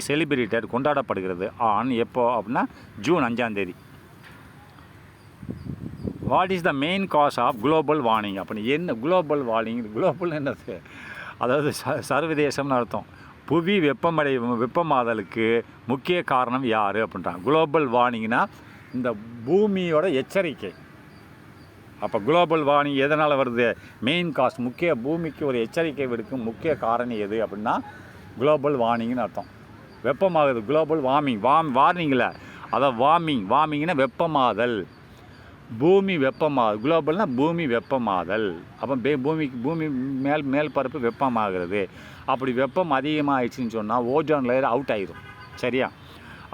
செலிப்ரேட்டட் கொண்டாடப்படுகிறது ஆன் எப்போ அப்படின்னா June 5 what is the main cause of global warming. அப்படி என்ன குளோபல் வார்மிங், குளோபல் என்னது, அதாவது சர்வதேசம்னு அர்த்தம். புவி வெப்பமாதலுக்கு முக்கிய காரணம் யார் அப்படின்றாங்க. குளோபல் வார்மிங்னா இந்த பூமியோட எச்சரிக்கை. அப்போ குளோபல் வார்மிங் எதனால் வருது, மெயின் காஸ், பூமிக்கு ஒரு எச்சரிக்கை விடுக்கும் முக்கிய காரணம் எது அப்படின்னா குளோபல் வார்மிங்னு அர்த்தம். வெப்பமாகுது, குளோபல் வார்மிங், வார்னிங்கில் அதான் வார்மிங்னா வெப்பமாதல், பூமி வெப்பமாகுது, குளோபல்னால் பூமி வெப்பமாதல். அப்போ பூமி மேல் பரப்பு வெப்பமாகிறது. அப்படி வெப்பம் அதிகமாகிடுச்சின்னு சொன்னால் ஓஜோன் லேயர் அவுட் ஆகிடும். சரியா,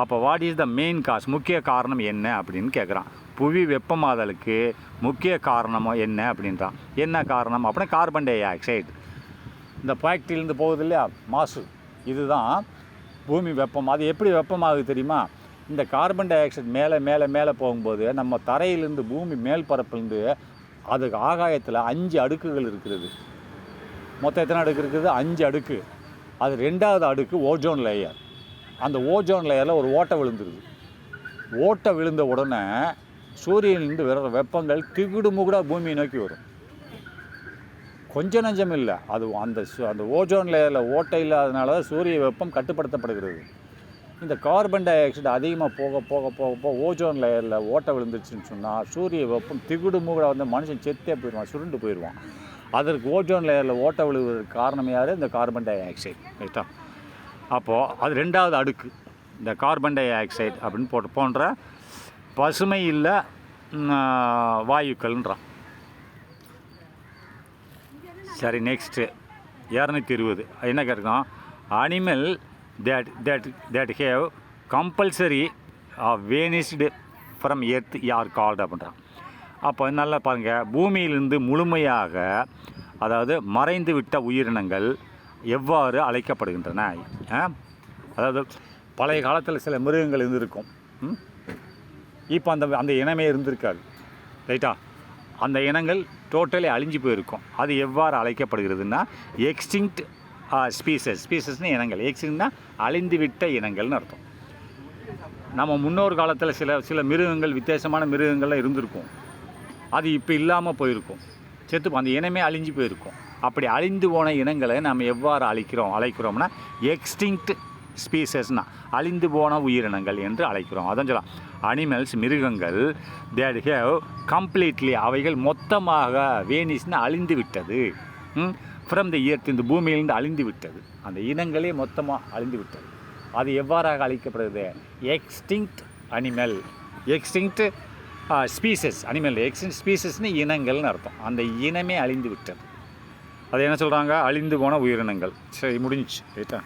அப்போ what is the main cos, முக்கிய காரணம் என்ன அப்படின்னு கேட்குறான். புவி வெப்பமாதலுக்கு முக்கிய காரணமோ என்ன அப்படின்றான். என்ன காரணம் அப்படின்னா கார்பன் டை ஆக்சைடு, இந்த ஃபேக்ட்ரியிலேருந்து போகுது இல்லையா மாசு, இதுதான் பூமி வெப்பம். அது எப்படி வெப்பமாகுது தெரியுமா, இந்த கார்பன் டை ஆக்சைடு மேலே போகும்போது நம்ம தரையிலேருந்து பூமி மேல் பரப்புலேருந்து அதுக்கு ஆகாயத்தில் 5 அடுக்குகள் இருக்கிறது. மொத்தம் எத்தனை அடுக்கு இருக்குது, 5 அடுக்கு. அது 2வது அடுக்கு ஓஜோன் லேயர். அந்த ஓஜோன் லேயரில் ஒரு ஓட்டை விழுந்துருது. ஓட்டை விழுந்த உடனே சூரியனிலிருந்து வர வெப்பங்கள் திகுடுமுகுடாக பூமியை நோக்கி வரும். கொஞ்சம் நஞ்சம் இல்லை, அது அந்த ஓஜோன் லேயரில் ஓட்டை இல்லாததுனால தான் சூரிய வெப்பம் கட்டுப்படுத்தப்படுகிறது. இந்த கார்பன் டை ஆக்சைடு அதிகமாக போக ஓஜோன் லேயரில் ஓட்டை விழுந்துருச்சுன்னு சொன்னால் சூரிய வெப்பம் திகுடுமுகுடாக வந்து மனுஷன் செத்தே போயிடுவான், சுருண்டு போயிடுவான். அதற்கு ஓஜோன் லேயரில் ஓட்டை விழுவதற்கு காரணம் யார், இந்த கார்பன் டை ஆக்சைடு. ரைட்டா, அப்போது அது 2வது அடுக்கு, இந்த கார்பன் டை ஆக்சைடு அப்படின்னு போன்ற பசுமை இல்லை வாயுக்கள்ன்றான். சரி, நெக்ஸ்ட்டு 220 என்ன கேட்குறோம், animal that have compulsory vanished from earth are called அப்படின்றான். அப்போ நல்லா பாருங்கள், பூமியிலிருந்து முழுமையாக அதாவது மறைந்து விட்ட உயிரினங்கள் எவ்வாறு அழைக்கப்படுகின்றன. அதாவது பழைய காலத்தில் சில மிருகங்கள் இருந்திருக்கும், இப்போ அந்த இனமே இருந்திருக்காது. ரைட்டா, அந்த இனங்கள் டோட்டலி அழிஞ்சு போயிருக்கும். அது எவ்வாறு அழைக்கப்படுகிறதுனா எக்ஸ்டிங்க்ட் ஸ்பீசஸ்னு இனங்கள். எக்ஸ்டிங்க்ட்னா அழிந்து விட்ட இனங்கள்னு அர்த்தம். நம்ம முன்னோர் காலத்தில் சில மிருகங்கள், வித்தியாசமான மிருகங்கள்லாம் இருந்திருக்கும், அது இப்போ இல்லாமல் போயிருக்கும், செத்து அந்த இனமே அழிஞ்சு போயிருக்கும். அப்படி அழிந்து போன இனங்களை நம்ம எவ்வாறு அழைக்கிறோம்னா எக்ஸ்டிங்க்ட் ஸ்பீசஸ்னா அழிந்து போன உயிரினங்கள் என்று அழைக்கிறோம். அதான் சொல்லலாம், அனிமல்ஸ் மிருகங்கள் தேட் ஹேவ் கம்ப்ளீட்லி அவைகள் மொத்தமாக வேனிஸ்னா அழிந்து விட்டது, ஃப்ரம் த எர்த் இந்த பூமியிலிருந்து அழிந்து விட்டது, அந்த இனங்களே மொத்தமாக அழிந்து விட்டது. அது எவ்வாறாக அழைக்கப்படுது, extinct animal. Extinct species animal extinct ஸ்பீசஸ்னு இனங்கள்னு அர்த்தம். அந்த இனமே அழிந்து விட்டது. அது என்ன சொல்கிறாங்க? அழிந்து போன உயிரினங்கள். சரி, முடிஞ்சிச்சு ரைட்டா.